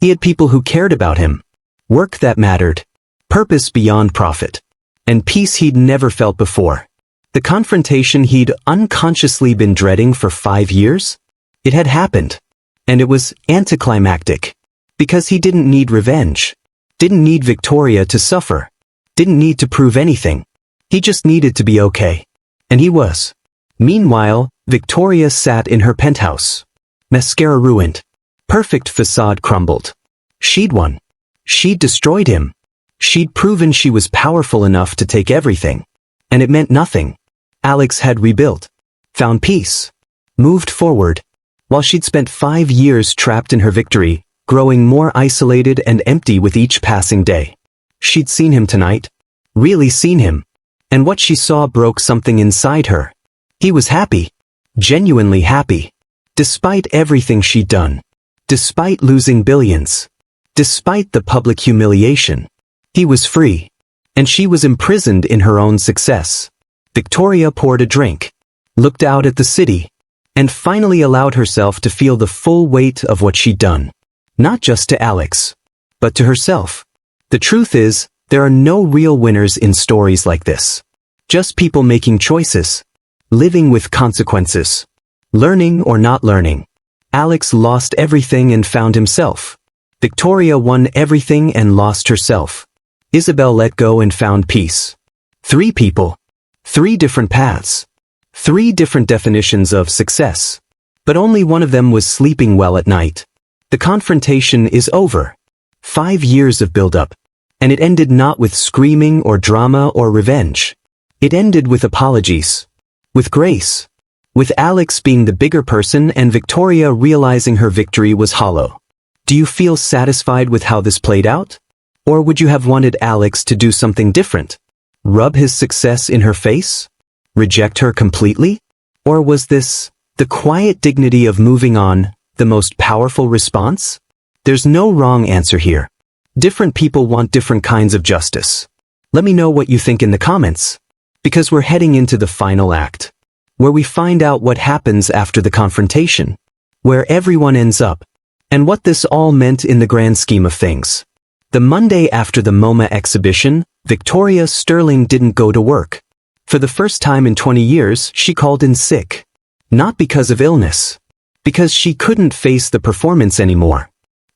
He had people who cared about him. Work that mattered. Purpose beyond profit. And peace he'd never felt before. The confrontation he'd unconsciously been dreading for 5 years? It had happened. And it was anticlimactic. Because he didn't need revenge. Didn't need Victoria to suffer. Didn't need to prove anything. He just needed to be okay. And he was. Meanwhile, Victoria sat in her penthouse. Mascara ruined. Perfect facade crumbled. She'd won. She'd destroyed him. She'd proven she was powerful enough to take everything. And it meant nothing. Alex had rebuilt. Found peace. Moved forward. While she'd spent 5 years trapped in her victory, growing more isolated and empty with each passing day. She'd seen him tonight. Really seen him. And what she saw broke something inside her. He was happy. Genuinely happy. Despite everything she'd done. Despite losing billions. Despite the public humiliation. He was free. And she was imprisoned in her own success. Victoria poured a drink. Looked out at the city. And finally allowed herself to feel the full weight of what she'd done. Not just to Alex. But to herself. The truth is, there are no real winners in stories like this. Just people making choices. Living with consequences. Learning or not learning. Alex lost everything and found himself. Victoria won everything and lost herself. Isabel let go and found peace. 3 people. 3 different paths. 3 different definitions of success. But only one of them was sleeping well at night. The confrontation is over. 5 years of build-up. And it ended not with screaming or drama or revenge. It ended with apologies. With grace. With Alex being the bigger person and Victoria realizing her victory was hollow. Do you feel satisfied with how this played out? Or would you have wanted Alex to do something different? Rub his success in her face? Reject her completely? Or was this, the quiet dignity of moving on, the most powerful response? There's no wrong answer here. Different people want different kinds of justice. Let me know what you think in the comments. Because we're heading into the final act. Where we find out what happens after the confrontation. Where everyone ends up. And what this all meant in the grand scheme of things. The Monday after the MoMA exhibition, Victoria Sterling didn't go to work. For the first time in 20 years, she called in sick. Not because of illness. Because she couldn't face the performance anymore.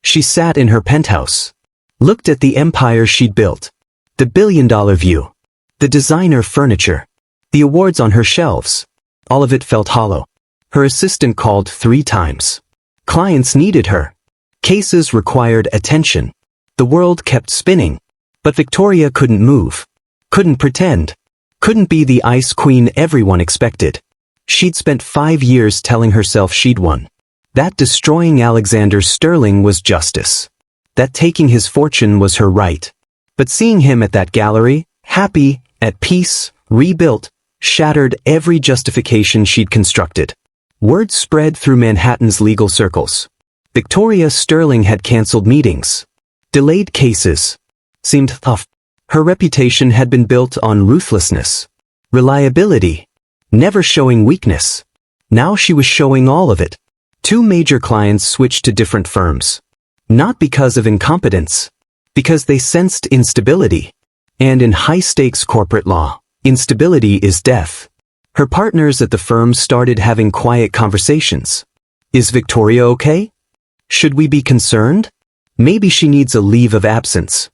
She sat in her penthouse. Looked at the empire she'd built. The billion-dollar view. The designer furniture. The awards on her shelves. All of it felt hollow. Her assistant called 3 times. Clients needed her. Cases required attention. The world kept spinning. But Victoria couldn't move. Couldn't pretend. Couldn't be the ice queen everyone expected. She'd spent 5 years telling herself she'd won. That destroying Alexander Sterling was justice. That taking his fortune was her right. But seeing him at that gallery, happy, at peace, rebuilt, shattered every justification she'd constructed. Word spread through Manhattan's legal circles. Victoria Sterling had canceled meetings. Delayed cases. Seemed tough. Her reputation had been built on ruthlessness. Reliability. Never showing weakness. Now she was showing all of it. 2 major clients switched to different firms. Not because of incompetence. Because they sensed instability. And in high-stakes corporate law, instability is death. Her partners at the firm started having quiet conversations. Is Victoria okay? Should we be concerned? Maybe she needs a leave of absence.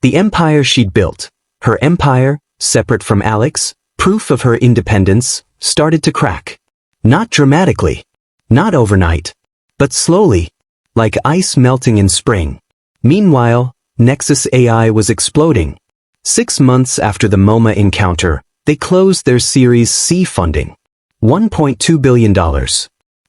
The empire she'd built, her empire, separate from Alex, proof of her independence, started to crack. Not dramatically. Not overnight. But slowly. Like ice melting in spring. Meanwhile, Nexus AI was exploding. 6 months after the MoMA encounter, they closed their Series C funding. $1.2 billion.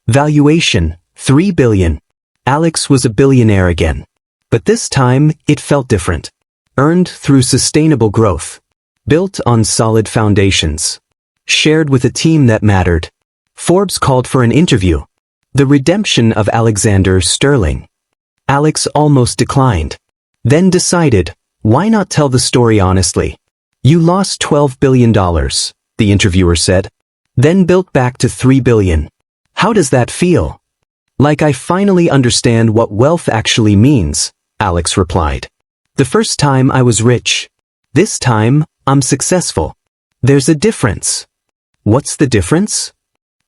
Valuation, $3 billion. Alex was a billionaire again. But this time, it felt different. Earned through sustainable growth. Built on solid foundations. Shared with a team that mattered. Forbes called for an interview. The redemption of Alexander Sterling. Alex almost declined. Then decided, why not tell the story honestly? You lost $12 billion, the interviewer said. Then built back to $3 billion. How does that feel? Like I finally understand what wealth actually means, Alex replied. The first time I was rich. This time, I'm successful. There's a difference. What's the difference?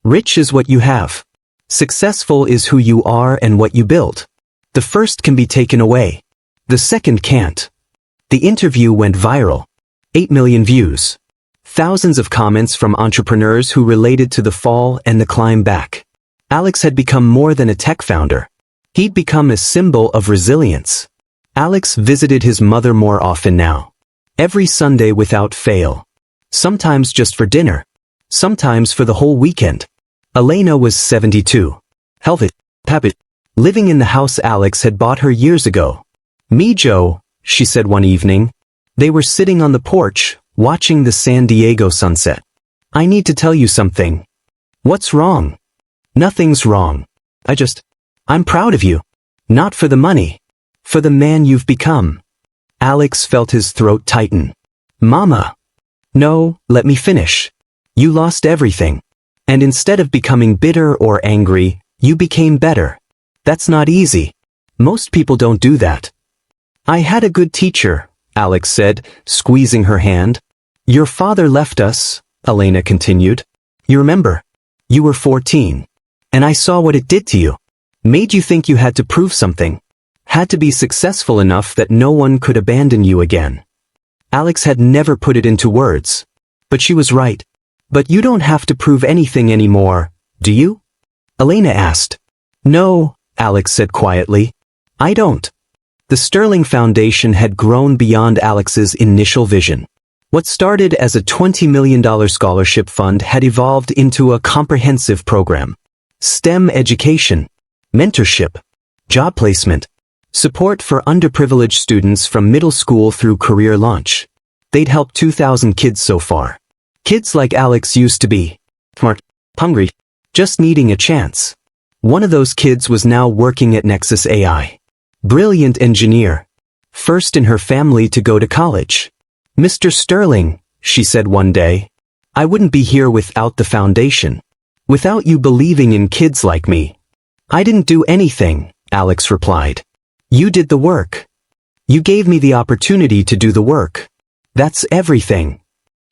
Rich is what you have. Successful is who you are and what you built. The first can be taken away. The second can't. The interview went viral. 8 million views. Thousands of comments from entrepreneurs who related to the fall and the climb back. Alex had become more than a tech founder. He'd become a symbol of resilience. Alex visited his mother more often now. Every Sunday without fail. Sometimes just for dinner. Sometimes for the whole weekend. Elena was 72. Helvet, Pappit, living in the house Alex had bought her years ago. Me, Joe, she said one evening. They were sitting on the porch, watching the San Diego sunset. I need to tell you something. What's wrong? Nothing's wrong. I'm proud of you. Not for the money. For the man you've become. Alex felt his throat tighten. Mama. No, let me finish. You lost everything. And instead of becoming bitter or angry, you became better. That's not easy. Most people don't do that. I had a good teacher, Alex said, squeezing her hand. Your father left us, Elena continued. You remember? You were 14. And I saw what it did to you. Made you think you had to prove something. Had to be successful enough that no one could abandon you again. Alex had never put it into words. But she was right. But you don't have to prove anything anymore, do you? Elena asked. No, Alex said quietly. I don't. The Sterling Foundation had grown beyond Alex's initial vision. What started as a $20 million scholarship fund had evolved into a comprehensive program. STEM education, mentorship, job placement, support for underprivileged students from middle school through career launch. They'd helped 2,000 kids so far. Kids like Alex used to be smart, hungry, just needing a chance. One of those kids was now working at Nexus AI. Brilliant engineer. First in her family to go to college. Mr. Sterling, she said one day, I wouldn't be here without the foundation. Without you believing in kids like me. I didn't do anything, Alex replied. You did the work. You gave me the opportunity to do the work. That's everything.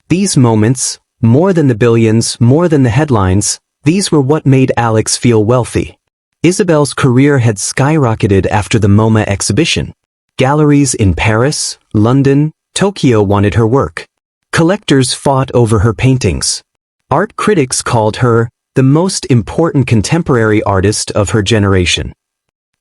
These moments, more than the billions, more than the headlines, these were what made Alex feel wealthy. Isabel's career had skyrocketed after the MoMA exhibition. Galleries in Paris, London, Tokyo wanted her work. Collectors fought over her paintings. Art critics called her the most important contemporary artist of her generation.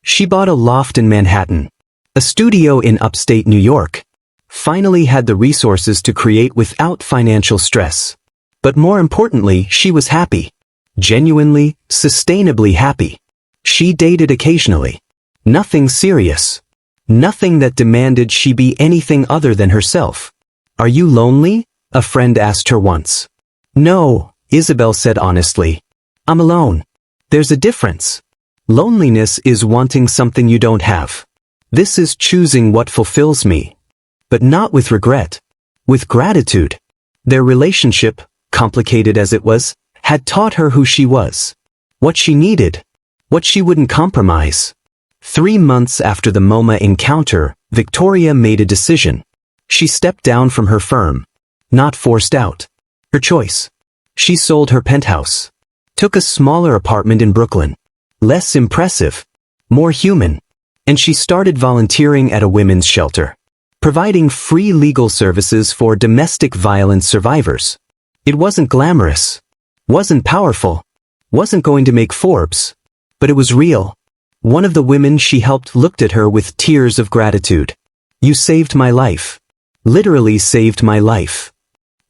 She bought a loft in Manhattan, a studio in upstate New York, finally had the resources to create without financial stress. But more importantly, she was happy. Genuinely, sustainably happy. She dated occasionally. Nothing serious. Nothing that demanded she be anything other than herself. Are you lonely? A friend asked her once. No, Isabel said honestly. I'm alone. There's a difference. Loneliness is wanting something you don't have. This is choosing what fulfills me. But not with regret. With gratitude. Their relationship, complicated as it was, had taught her who she was. What she needed. What she wouldn't compromise. 3 months after the MoMA encounter, Victoria made a decision. She stepped down from her firm. Not forced out. Her choice. She sold her penthouse. Took a smaller apartment in Brooklyn. Less impressive. More human. And she started volunteering at a women's shelter. Providing free legal services for domestic violence survivors. It wasn't glamorous. Wasn't powerful. Wasn't going to make Forbes. But it was real. One of the women she helped looked at her with tears of gratitude. You saved my life. Literally saved my life.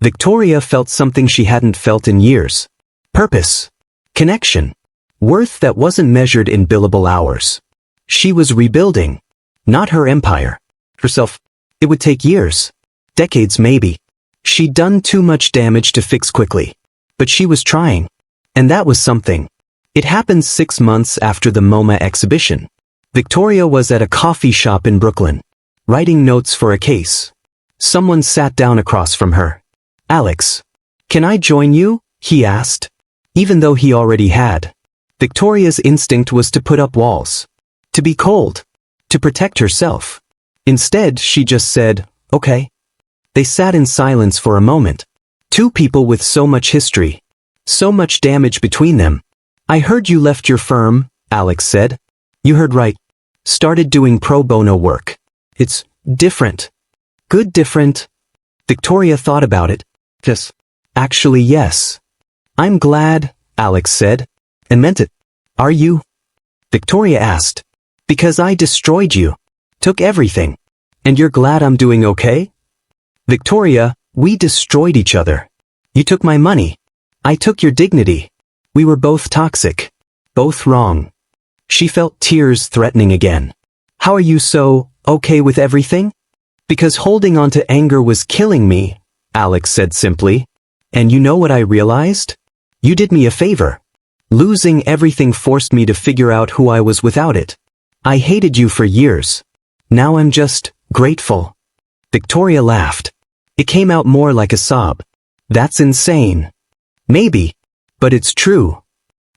Victoria felt something she hadn't felt in years. Purpose. Connection. Worth that wasn't measured in billable hours. She was rebuilding. Not her empire. Herself. It would take years. Decades maybe. She'd done too much damage to fix quickly. But she was trying. And that was something. It happened 6 months after the MoMA exhibition. Victoria was at a coffee shop in Brooklyn. Writing notes for a case. Someone sat down across from her. Alex. Can I join you? He asked. Even though he already had. Victoria's instinct was to put up walls. To be cold. To protect herself. Instead, she just said, okay. They sat in silence for a moment. Two people with so much history. So much damage between them. I heard you left your firm, Alex said. You heard right. Started doing pro bono work. It's different. Good different. Victoria thought about it. Yes. Actually, yes. I'm glad, Alex said. And meant it. Are you? Victoria asked. Because I destroyed you. Took everything. And you're glad I'm doing okay? Victoria, we destroyed each other. You took my money. I took your dignity. We were both toxic. Both wrong. She felt tears threatening again. How are you so okay with everything? Because holding on to anger was killing me, Alex said simply. And you know what I realized? You did me a favor. Losing everything forced me to figure out who I was without it. I hated you for years. Now I'm just grateful. Victoria laughed. It came out more like a sob. That's insane. Maybe. But it's true.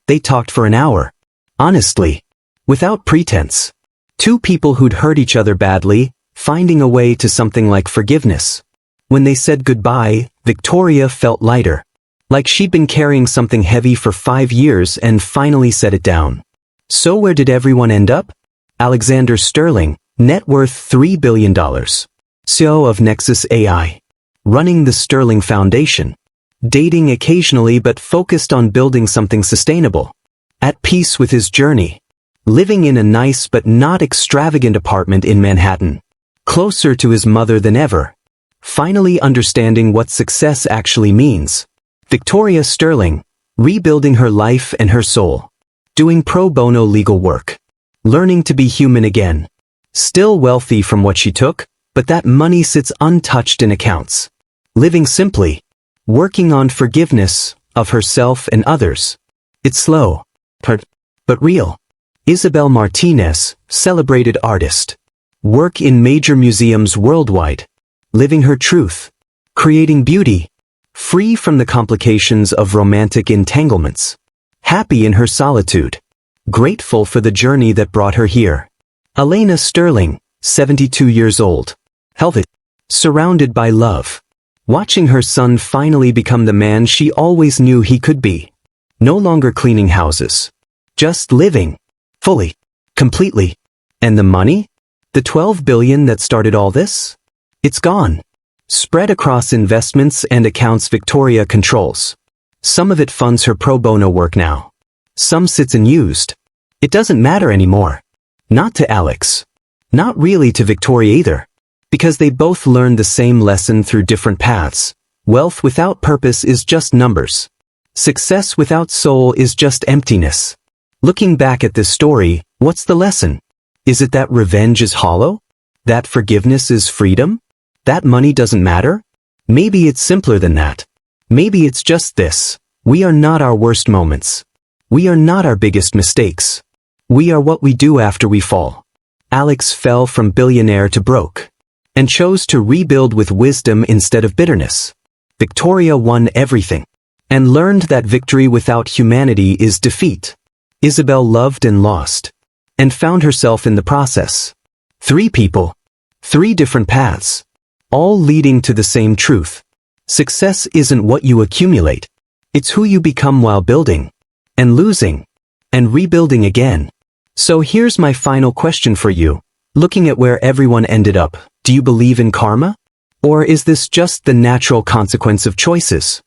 They talked for an hour. Honestly. Without pretense. Two people who'd hurt each other badly, finding a way to something like forgiveness. When they said goodbye, Victoria felt lighter. Like she'd been carrying something heavy for 5 years and finally set it down. So where did everyone end up? Alexander Sterling, net worth $3 billion. CEO of Nexus AI. Running the Sterling Foundation. Dating occasionally but focused on building something sustainable. at peace with his journey, living in a nice but not extravagant apartment in Manhattan, closer to his mother than ever, finally understanding what success actually means. Victoria Sterling, rebuilding her life and her soul, doing pro bono legal work, learning to be human again, still wealthy from what she took, but that money sits untouched in accounts, living simply, working on forgiveness of herself and others. It's slow, but real. Isabel Martinez, celebrated artist, work in major museums worldwide, living her truth, creating beauty, free from the complications of romantic entanglements, happy in her solitude, grateful for the journey that brought her here. Elena Sterling, 72 years old, healthy, surrounded by love, watching her son finally become the man she always knew he could be. No longer cleaning houses, just living, fully, completely. And the money? The $12 billion that started all this? It's gone. Spread across investments and accounts Victoria controls. Some of it funds her pro bono work now. Some sits unused. It doesn't matter anymore. Not to Alex. Not really to Victoria either. Because they both learned the same lesson through different paths. Wealth without purpose is just numbers. Success without soul is just emptiness. Looking back at this story, what's the lesson? Is it that revenge is hollow? That forgiveness is freedom? That money doesn't matter? Maybe it's simpler than that. Maybe it's just this. We are not our worst moments. We are not our biggest mistakes. We are what we do after we fall. Alex fell from billionaire to broke, and chose to rebuild with wisdom instead of bitterness. Victoria won everything, and learned that victory without humanity is defeat. Isabel loved and lost, and found herself in the process. 3 people, 3 different paths, all leading to the same truth. Success isn't what you accumulate. It's who you become while building, and losing, and rebuilding again. So here's my final question for you. Looking at where everyone ended up, do you believe in karma? Or is this just the natural consequence of choices?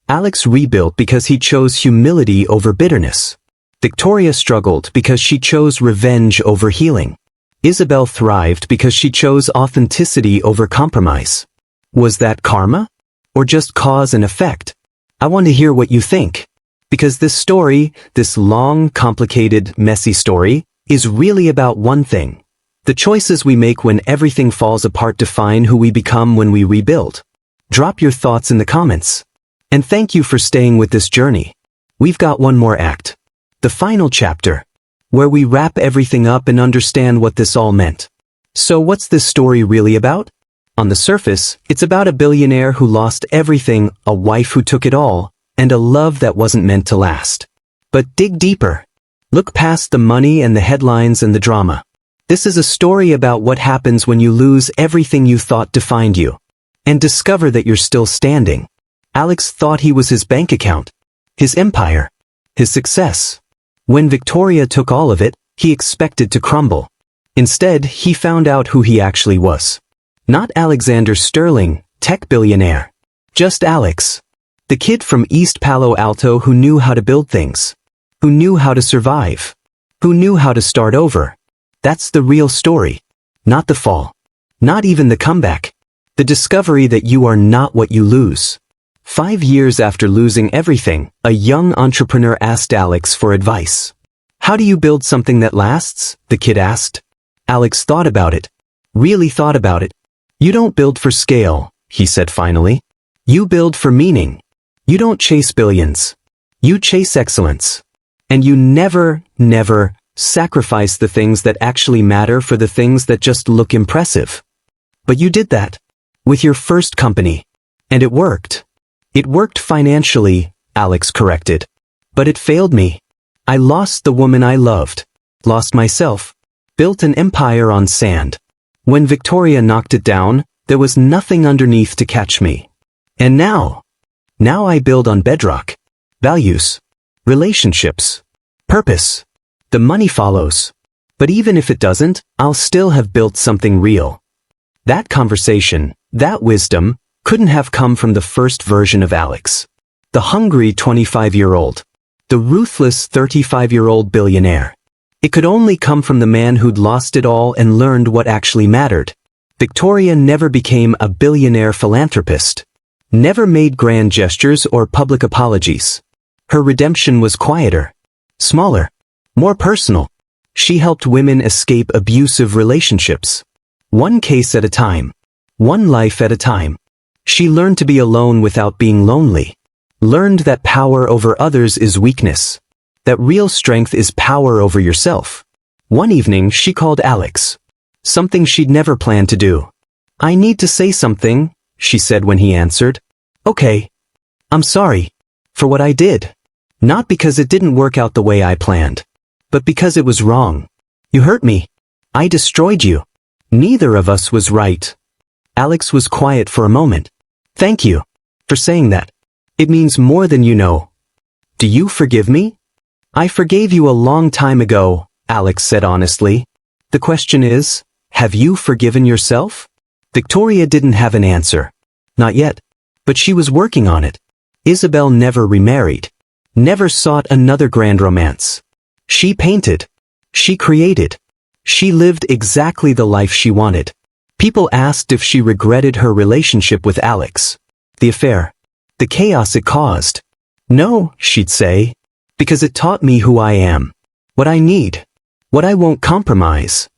Alex rebuilt because he chose humility over bitterness. Victoria struggled because she chose revenge over healing. Isabel thrived because she chose authenticity over compromise. Was that karma? Or just cause and effect? I want to hear what you think. Because this story, this long, complicated, messy story, is really about one thing. The choices we make when everything falls apart define who we become when we rebuild. Drop your thoughts in the comments. And thank you for staying with this journey. We've got one more act. The final chapter, where we wrap everything up and understand what this all meant. So what's this story really about? On the surface, it's about a billionaire who lost everything, a wife who took it all, and a love that wasn't meant to last. But dig deeper. Look past the money and the headlines and the drama. This is a story about what happens when you lose everything you thought defined you, and discover that you're still standing. Alex thought he was his bank account, his empire, his success. When Victoria took all of it, he expected to crumble. Instead, he found out who he actually was. Not Alexander Sterling, tech billionaire. Just Alex. The kid from East Palo Alto who knew how to build things. Who knew how to survive. Who knew how to start over. That's the real story. Not the fall. Not even the comeback. The discovery that you are not what you lose. 5 years after losing everything, a young entrepreneur asked Alex for advice. How do you build something that lasts? The kid asked. Alex thought about it. Really thought about it. You don't build for scale, he said finally. You build for meaning. You don't chase billions. You chase excellence. And you never sacrifice the things that actually matter for the things that just look impressive. But you did that. With your first company. And it worked. It worked financially, Alex corrected. But it failed me. I lost the woman I loved. Lost myself. Built an empire on sand. When Victoria knocked it down, there was nothing underneath to catch me. And now I build on bedrock. Values. Relationships. Purpose. The money follows. But even if it doesn't, I'll still have built something real. That conversation, that wisdom, couldn't have come from the first version of Alex. The hungry 25-year-old. The ruthless 35-year-old billionaire. It could only come from the man who'd lost it all and learned what actually mattered. Victoria never became a billionaire philanthropist. Never made grand gestures or public apologies. Her redemption was quieter. Smaller. More personal. She helped women escape abusive relationships. One case at a time. One life at a time. She learned to be alone without being lonely. Learned that power over others is weakness. That real strength is power over yourself. One evening she called Alex. Something she'd never planned to do. "I need to say something," she said when he answered. "Okay. I'm sorry. For what I did. Not because it didn't work out the way I planned. But because it was wrong. You hurt me. I destroyed you. Neither of us was right." Alex was quiet for a moment. "Thank you. For saying that. It means more than you know. Do you forgive me?" "I forgave you a long time ago," Alex said honestly. "The question is, have you forgiven yourself?" Victoria didn't have an answer. Not yet. But she was working on it. Isabel never remarried. Never sought another grand romance. She painted. She created. She lived exactly the life she wanted. People asked if she regretted her relationship with Alex. The affair. The chaos it caused. "No," she'd say. "Because it taught me who I am. What I need. What I won't compromise."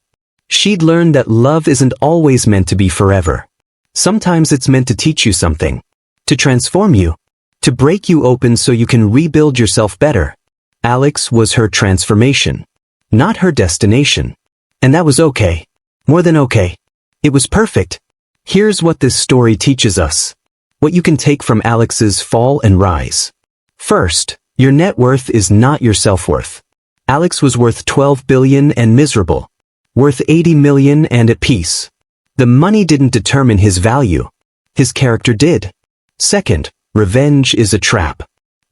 She'd learned that love isn't always meant to be forever. Sometimes it's meant to teach you something. To transform you. To break you open so you can rebuild yourself better. Alex was her transformation. Not her destination. And that was okay. More than okay. It was perfect. Here's what this story teaches us. What you can take from Alex's fall and rise. First, your net worth is not your self-worth. Alex was worth $12 billion and miserable. Worth $80 million and at peace. The money didn't determine his value. His character did. Second, revenge is a trap.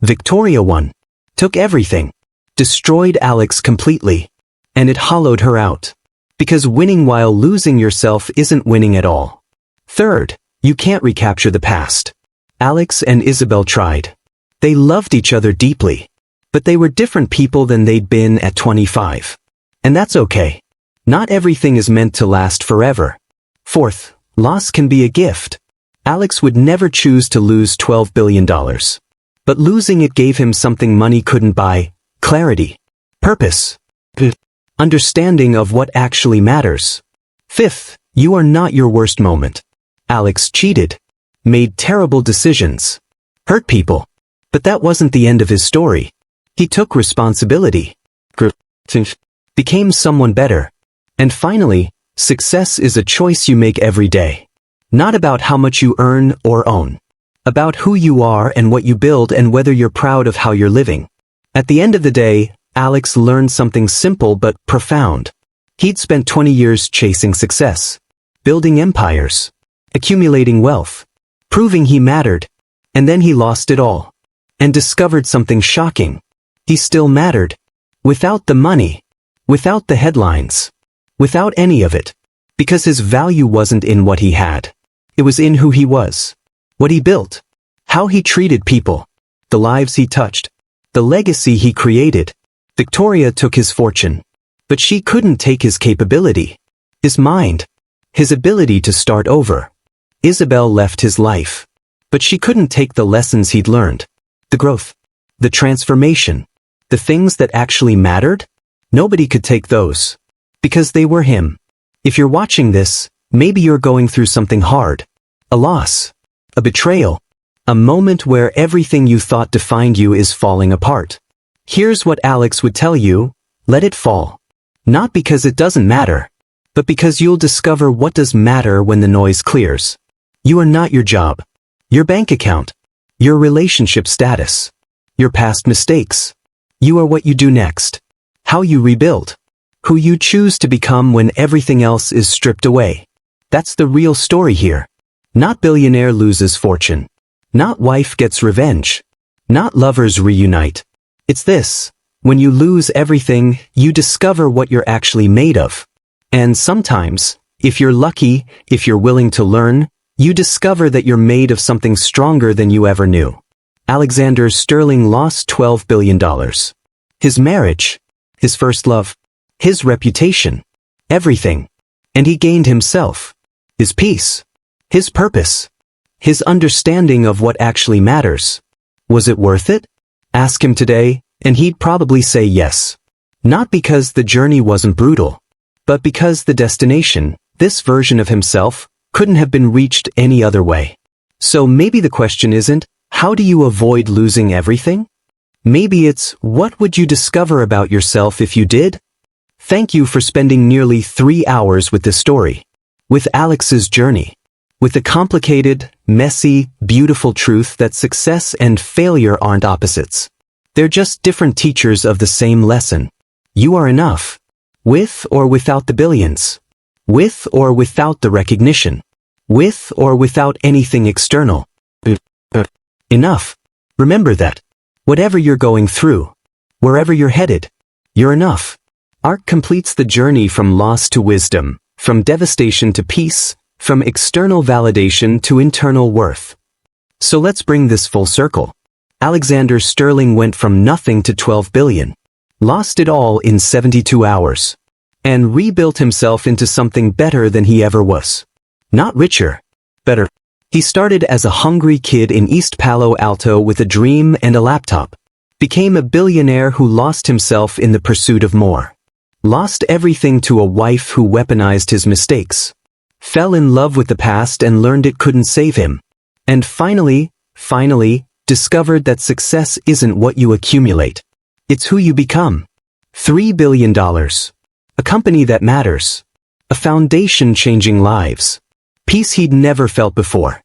Victoria won. Took everything. Destroyed Alex completely. And it hollowed her out. Because winning while losing yourself isn't winning at all. Third, you can't recapture the past. Alex and Isabel tried. They loved each other deeply. But they were different people than they'd been at 25. And that's okay. Not everything is meant to last forever. Fourth, loss can be a gift. Alex would never choose to lose $12 billion. But losing it gave him something money couldn't buy: clarity. Purpose. Understanding of what actually matters. Fifth, you are not your worst moment. Alex cheated. Made terrible decisions. Hurt people. But that wasn't the end of his story. He took responsibility. Became someone better. And finally, success is a choice you make every day. Not about how much you earn or own. About who you are and what you build and whether you're proud of how you're living. At the end of the day, Alex learned something simple but profound. He'd spent 20 years chasing success. Building empires. Accumulating wealth. Proving he mattered. And then he lost it all. And discovered something shocking. He still mattered. Without the money. Without the headlines. Without any of it. Because his value wasn't in what he had. It was in who he was. What he built. How he treated people. The lives he touched. The legacy he created. Victoria took his fortune. But she couldn't take his capability. His mind. His ability to start over. Isabel left his life. But she couldn't take the lessons he'd learned. The growth. The transformation. The things that actually mattered. Nobody could take those. Because they were him. If you're watching this, maybe you're going through something hard. A loss. A betrayal. A moment where everything you thought defined you is falling apart. Here's what Alex would tell you: let it fall. Not because it doesn't matter, but because you'll discover what does matter when the noise clears. You are not your job, your bank account, your relationship status, your past mistakes. You are what you do next, how you rebuild, who you choose to become when everything else is stripped away. That's the real story here. Not billionaire loses fortune. Not wife gets revenge. Not lovers reunite. It's this: when you lose everything, you discover what you're actually made of. And sometimes, if you're lucky, if you're willing to learn, you discover that you're made of something stronger than you ever knew. Alexander Sterling lost $12 billion. His marriage, his first love, his reputation, everything. And he gained himself, his peace, his purpose, his understanding of what actually matters. Was it worth it? Ask him today, and he'd probably say yes. Not because the journey wasn't brutal, but because the destination, this version of himself, couldn't have been reached any other way. So maybe the question isn't, how do you avoid losing everything? Maybe it's, what would you discover about yourself if you did? Thank you for spending nearly 3 hours with this story. With Alex's journey. With the complicated, messy, beautiful truth that success and failure aren't opposites. They're just different teachers of the same lesson. You are enough. With or without the billions. With or without the recognition. With or without anything external. Enough. Remember that. Whatever you're going through, wherever you're headed, you're enough. Art completes the journey from loss to wisdom, from devastation to peace, from external validation to internal worth. So let's bring this full circle. Alexander Sterling went from nothing to 12 billion, lost it all in 72 hours, and rebuilt himself into something better than he ever was. Not richer, better. He started as a hungry kid in East Palo Alto with a dream and a laptop, became a billionaire who lost himself in the pursuit of more. Lost everything to a wife who weaponized his mistakes. Fell in love with the past and learned it couldn't save him. And finally, discovered that success isn't what you accumulate. It's who you become. $3 billion. A company that matters. A foundation changing lives. Peace he'd never felt before.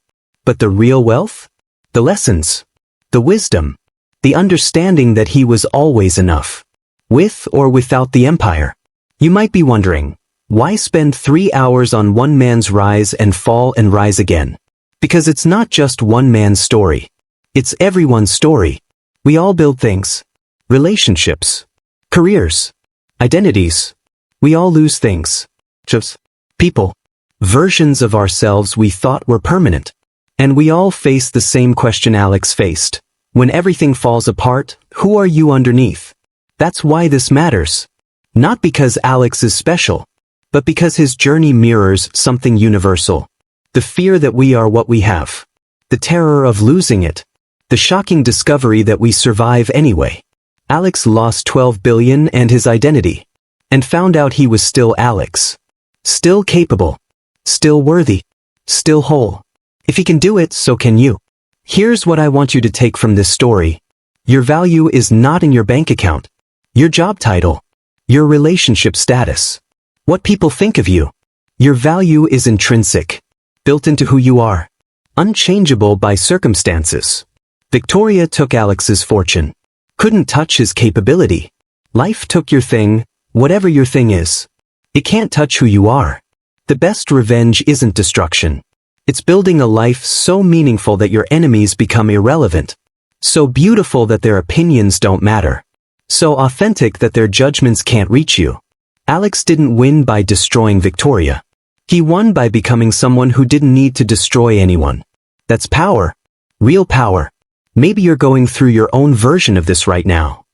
But the real wealth? The lessons. The wisdom. The understanding that he was always enough. With or without the empire. You might be wondering, why spend 3 hours on one man's rise and fall and rise again? Because it's not just one man's story. It's everyone's story. We all build things. Relationships. Careers. Identities. We all lose things. Just people. Versions of ourselves we thought were permanent. And we all face the same question Alex faced. When everything falls apart, who are you underneath? That's why this matters. Not because Alex is special, but because his journey mirrors something universal. The fear that we are what we have. The terror of losing it. The shocking discovery that we survive anyway. Alex lost 12 billion and his identity. And found out he was still Alex. Still capable. Still worthy. Still whole. If he can do it, so can you. Here's what I want you to take from this story. Your value is not in your bank account. Your job title. Your relationship status. What people think of you. Your value is intrinsic. Built into who you are. Unchangeable by circumstances. Victoria took Alex's fortune. Couldn't touch his capability. Life took your thing, whatever your thing is. It can't touch who you are. The best revenge isn't destruction. It's building a life so meaningful that your enemies become irrelevant. So beautiful that their opinions don't matter. So authentic that their judgments can't reach you. Alex didn't win by destroying Victoria. He won by becoming someone who didn't need to destroy anyone. That's power. Real power. Maybe you're going through your own version of this right now.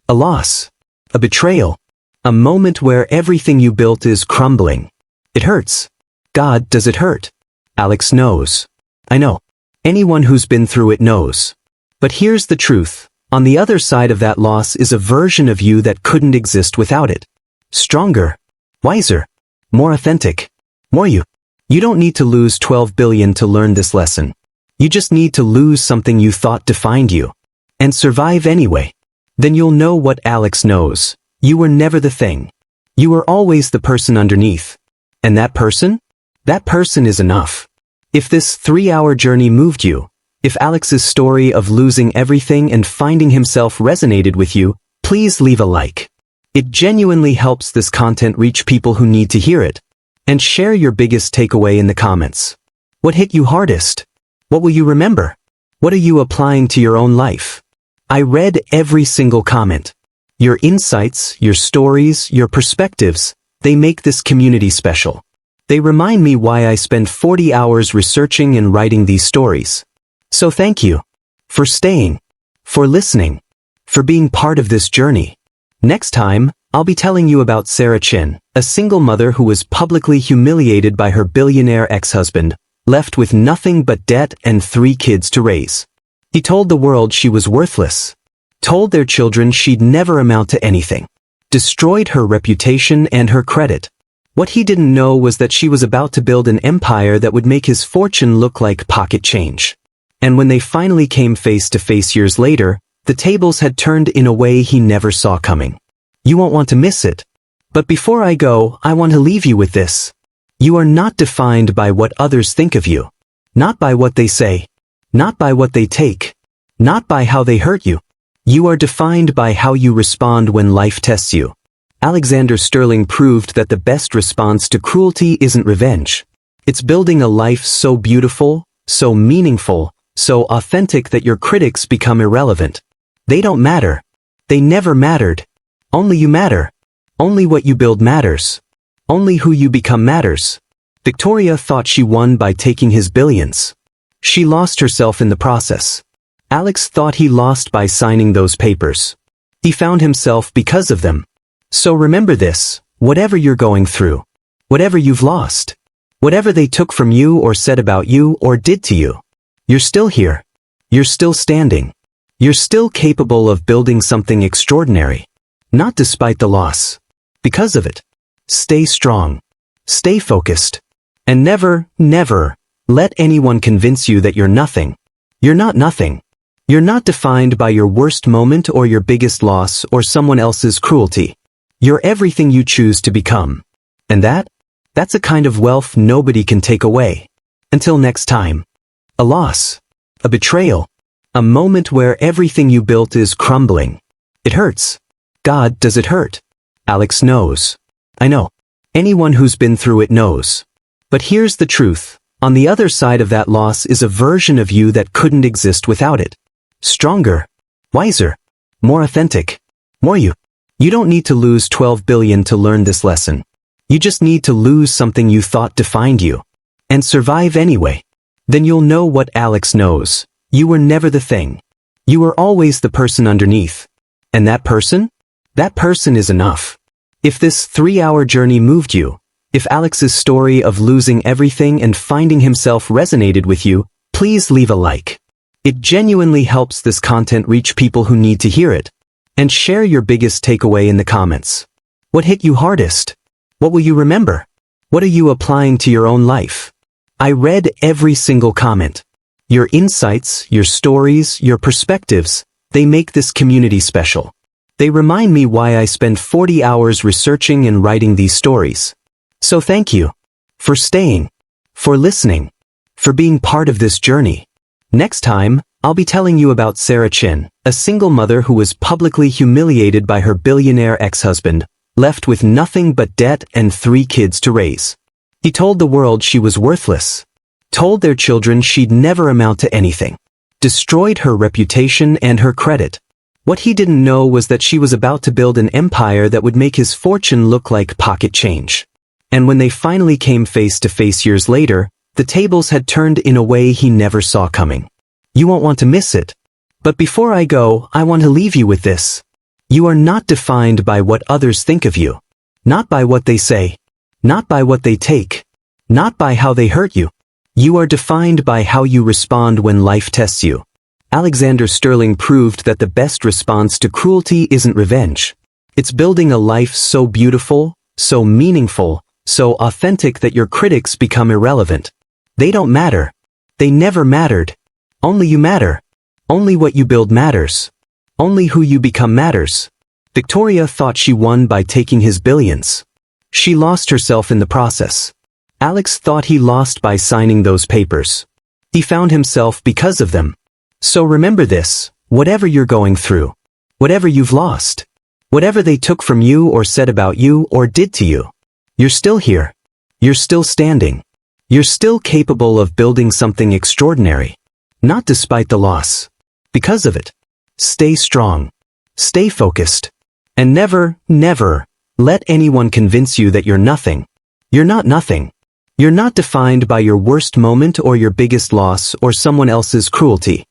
A loss. A betrayal. A moment where everything you built is crumbling. It hurts. God, does it hurt? Alex knows. I know. Anyone who's been through it knows. But here's the truth. On the other side of that loss is a version of you that couldn't exist without it. Stronger. Wiser. More authentic. More you. You don't need to lose 12 billion to learn this lesson. You just need to lose something you thought defined you. And survive anyway. Then you'll know what Alex knows. You were never the thing. You were always the person underneath. And that person? That person is enough. If this 3-hour journey moved you, if Alex's story of losing everything and finding himself resonated with you, please leave a like. It genuinely helps this content reach people who need to hear it. And share your biggest takeaway in the comments. What hit you hardest? What will you remember? What are you applying to your own life? I read every single comment. Your insights, your stories, your perspectives, they make this community special. They remind me why I spend 40 hours researching and writing these stories. So thank you for staying. for listening, for being part of this journey. Next time, I'll be telling you about Sarah Chin, a single mother who was publicly humiliated by her billionaire ex-husband, left with nothing but debt and 3 kids to raise. He told the world she was worthless, told their children she'd never amount to anything, destroyed her reputation and her credit. What he didn't know was that she was about to build an empire that would make his fortune look like pocket change. And when they finally came face to face years later, the tables had turned in a way he never saw coming. You won't want to miss it. But before I go, I want to leave you with this. You are not defined by what others think of you. Not by what they say. Not by what they take. Not by how they hurt you. You are defined by how you respond when life tests you. Alexander Sterling proved that the best response to cruelty isn't revenge. It's building a life so beautiful, so meaningful, so authentic that your critics become irrelevant. They don't matter. They never mattered. Only you matter. Only what you build matters. Only who you become matters. Victoria thought she won by taking his billions. She lost herself in the process. Alex thought he lost by signing those papers. He found himself because of them. So remember this, whatever you're going through, whatever you've lost, whatever they took from you or said about you or did to you, you're still here. You're still standing. You're still capable of building something extraordinary. Not despite the loss. Because of it. Stay strong. Stay focused. And never, never, let anyone convince you that you're nothing. You're not nothing. You're not defined by your worst moment or your biggest loss or someone else's cruelty. You're everything you choose to become. And that's a kind of wealth nobody can take away. Until next time. A loss. A betrayal. A moment where everything you built is crumbling. It hurts. God, does it hurt? Alex knows. I know. Anyone who's been through it knows. But here's the truth. On the other side of that loss is a version of you that couldn't exist without it. Stronger. Wiser. More authentic. More you. You don't need to lose 12 billion to learn this lesson. You just need to lose something you thought defined you. And survive anyway. Then you'll know what Alex knows. You were never the thing. You were always the person underneath. And that person? That person is enough. If this 3-hour journey moved you, if Alex's story of losing everything and finding himself resonated with you, please leave a like. It genuinely helps this content reach people who need to hear it. And share your biggest takeaway in the comments. What hit you hardest? What will you remember? What are you applying to your own life? I read every single comment. Your insights, your stories, your perspectives, they make this community special. They remind me why I spend 40 hours researching and writing these stories. So thank you. For staying. For listening. For being part of this journey. Next time, I'll be telling you about Sarah Chin, a single mother who was publicly humiliated by her billionaire ex-husband, left with nothing but debt and 3 kids to raise. He told the world she was worthless. Told their children she'd never amount to anything. Destroyed her reputation and her credit. What he didn't know was that she was about to build an empire that would make his fortune look like pocket change. And when they finally came face to face years later, the tables had turned in a way he never saw coming. You won't want to miss it. But before I go, I want to leave you with this. You are not defined by what others think of you. Not by what they say. Not by what they take. Not by how they hurt you. You are defined by how you respond when life tests you. Alexander Sterling proved that the best response to cruelty isn't revenge. It's building a life so beautiful, so meaningful, so authentic that your critics become irrelevant. They don't matter. They never mattered. Only you matter. Only what you build matters. Only who you become matters. Victoria thought she won by taking his billions. She lost herself in the process. Alex thought he lost by signing those papers. He found himself because of them. So remember this, whatever you're going through, whatever you've lost, whatever they took from you or said about you or did to you, you're still here. You're still standing. You're still capable of building something extraordinary. Not despite the loss. Because of it. Stay strong. Stay focused. And never, never, let anyone convince you that you're nothing. You're not nothing. You're not defined by your worst moment or your biggest loss or someone else's cruelty.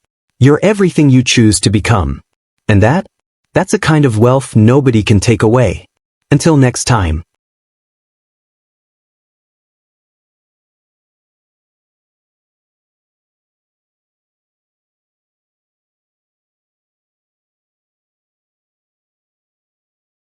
You're everything you choose to become. And that's a kind of wealth nobody can take away. Until next time.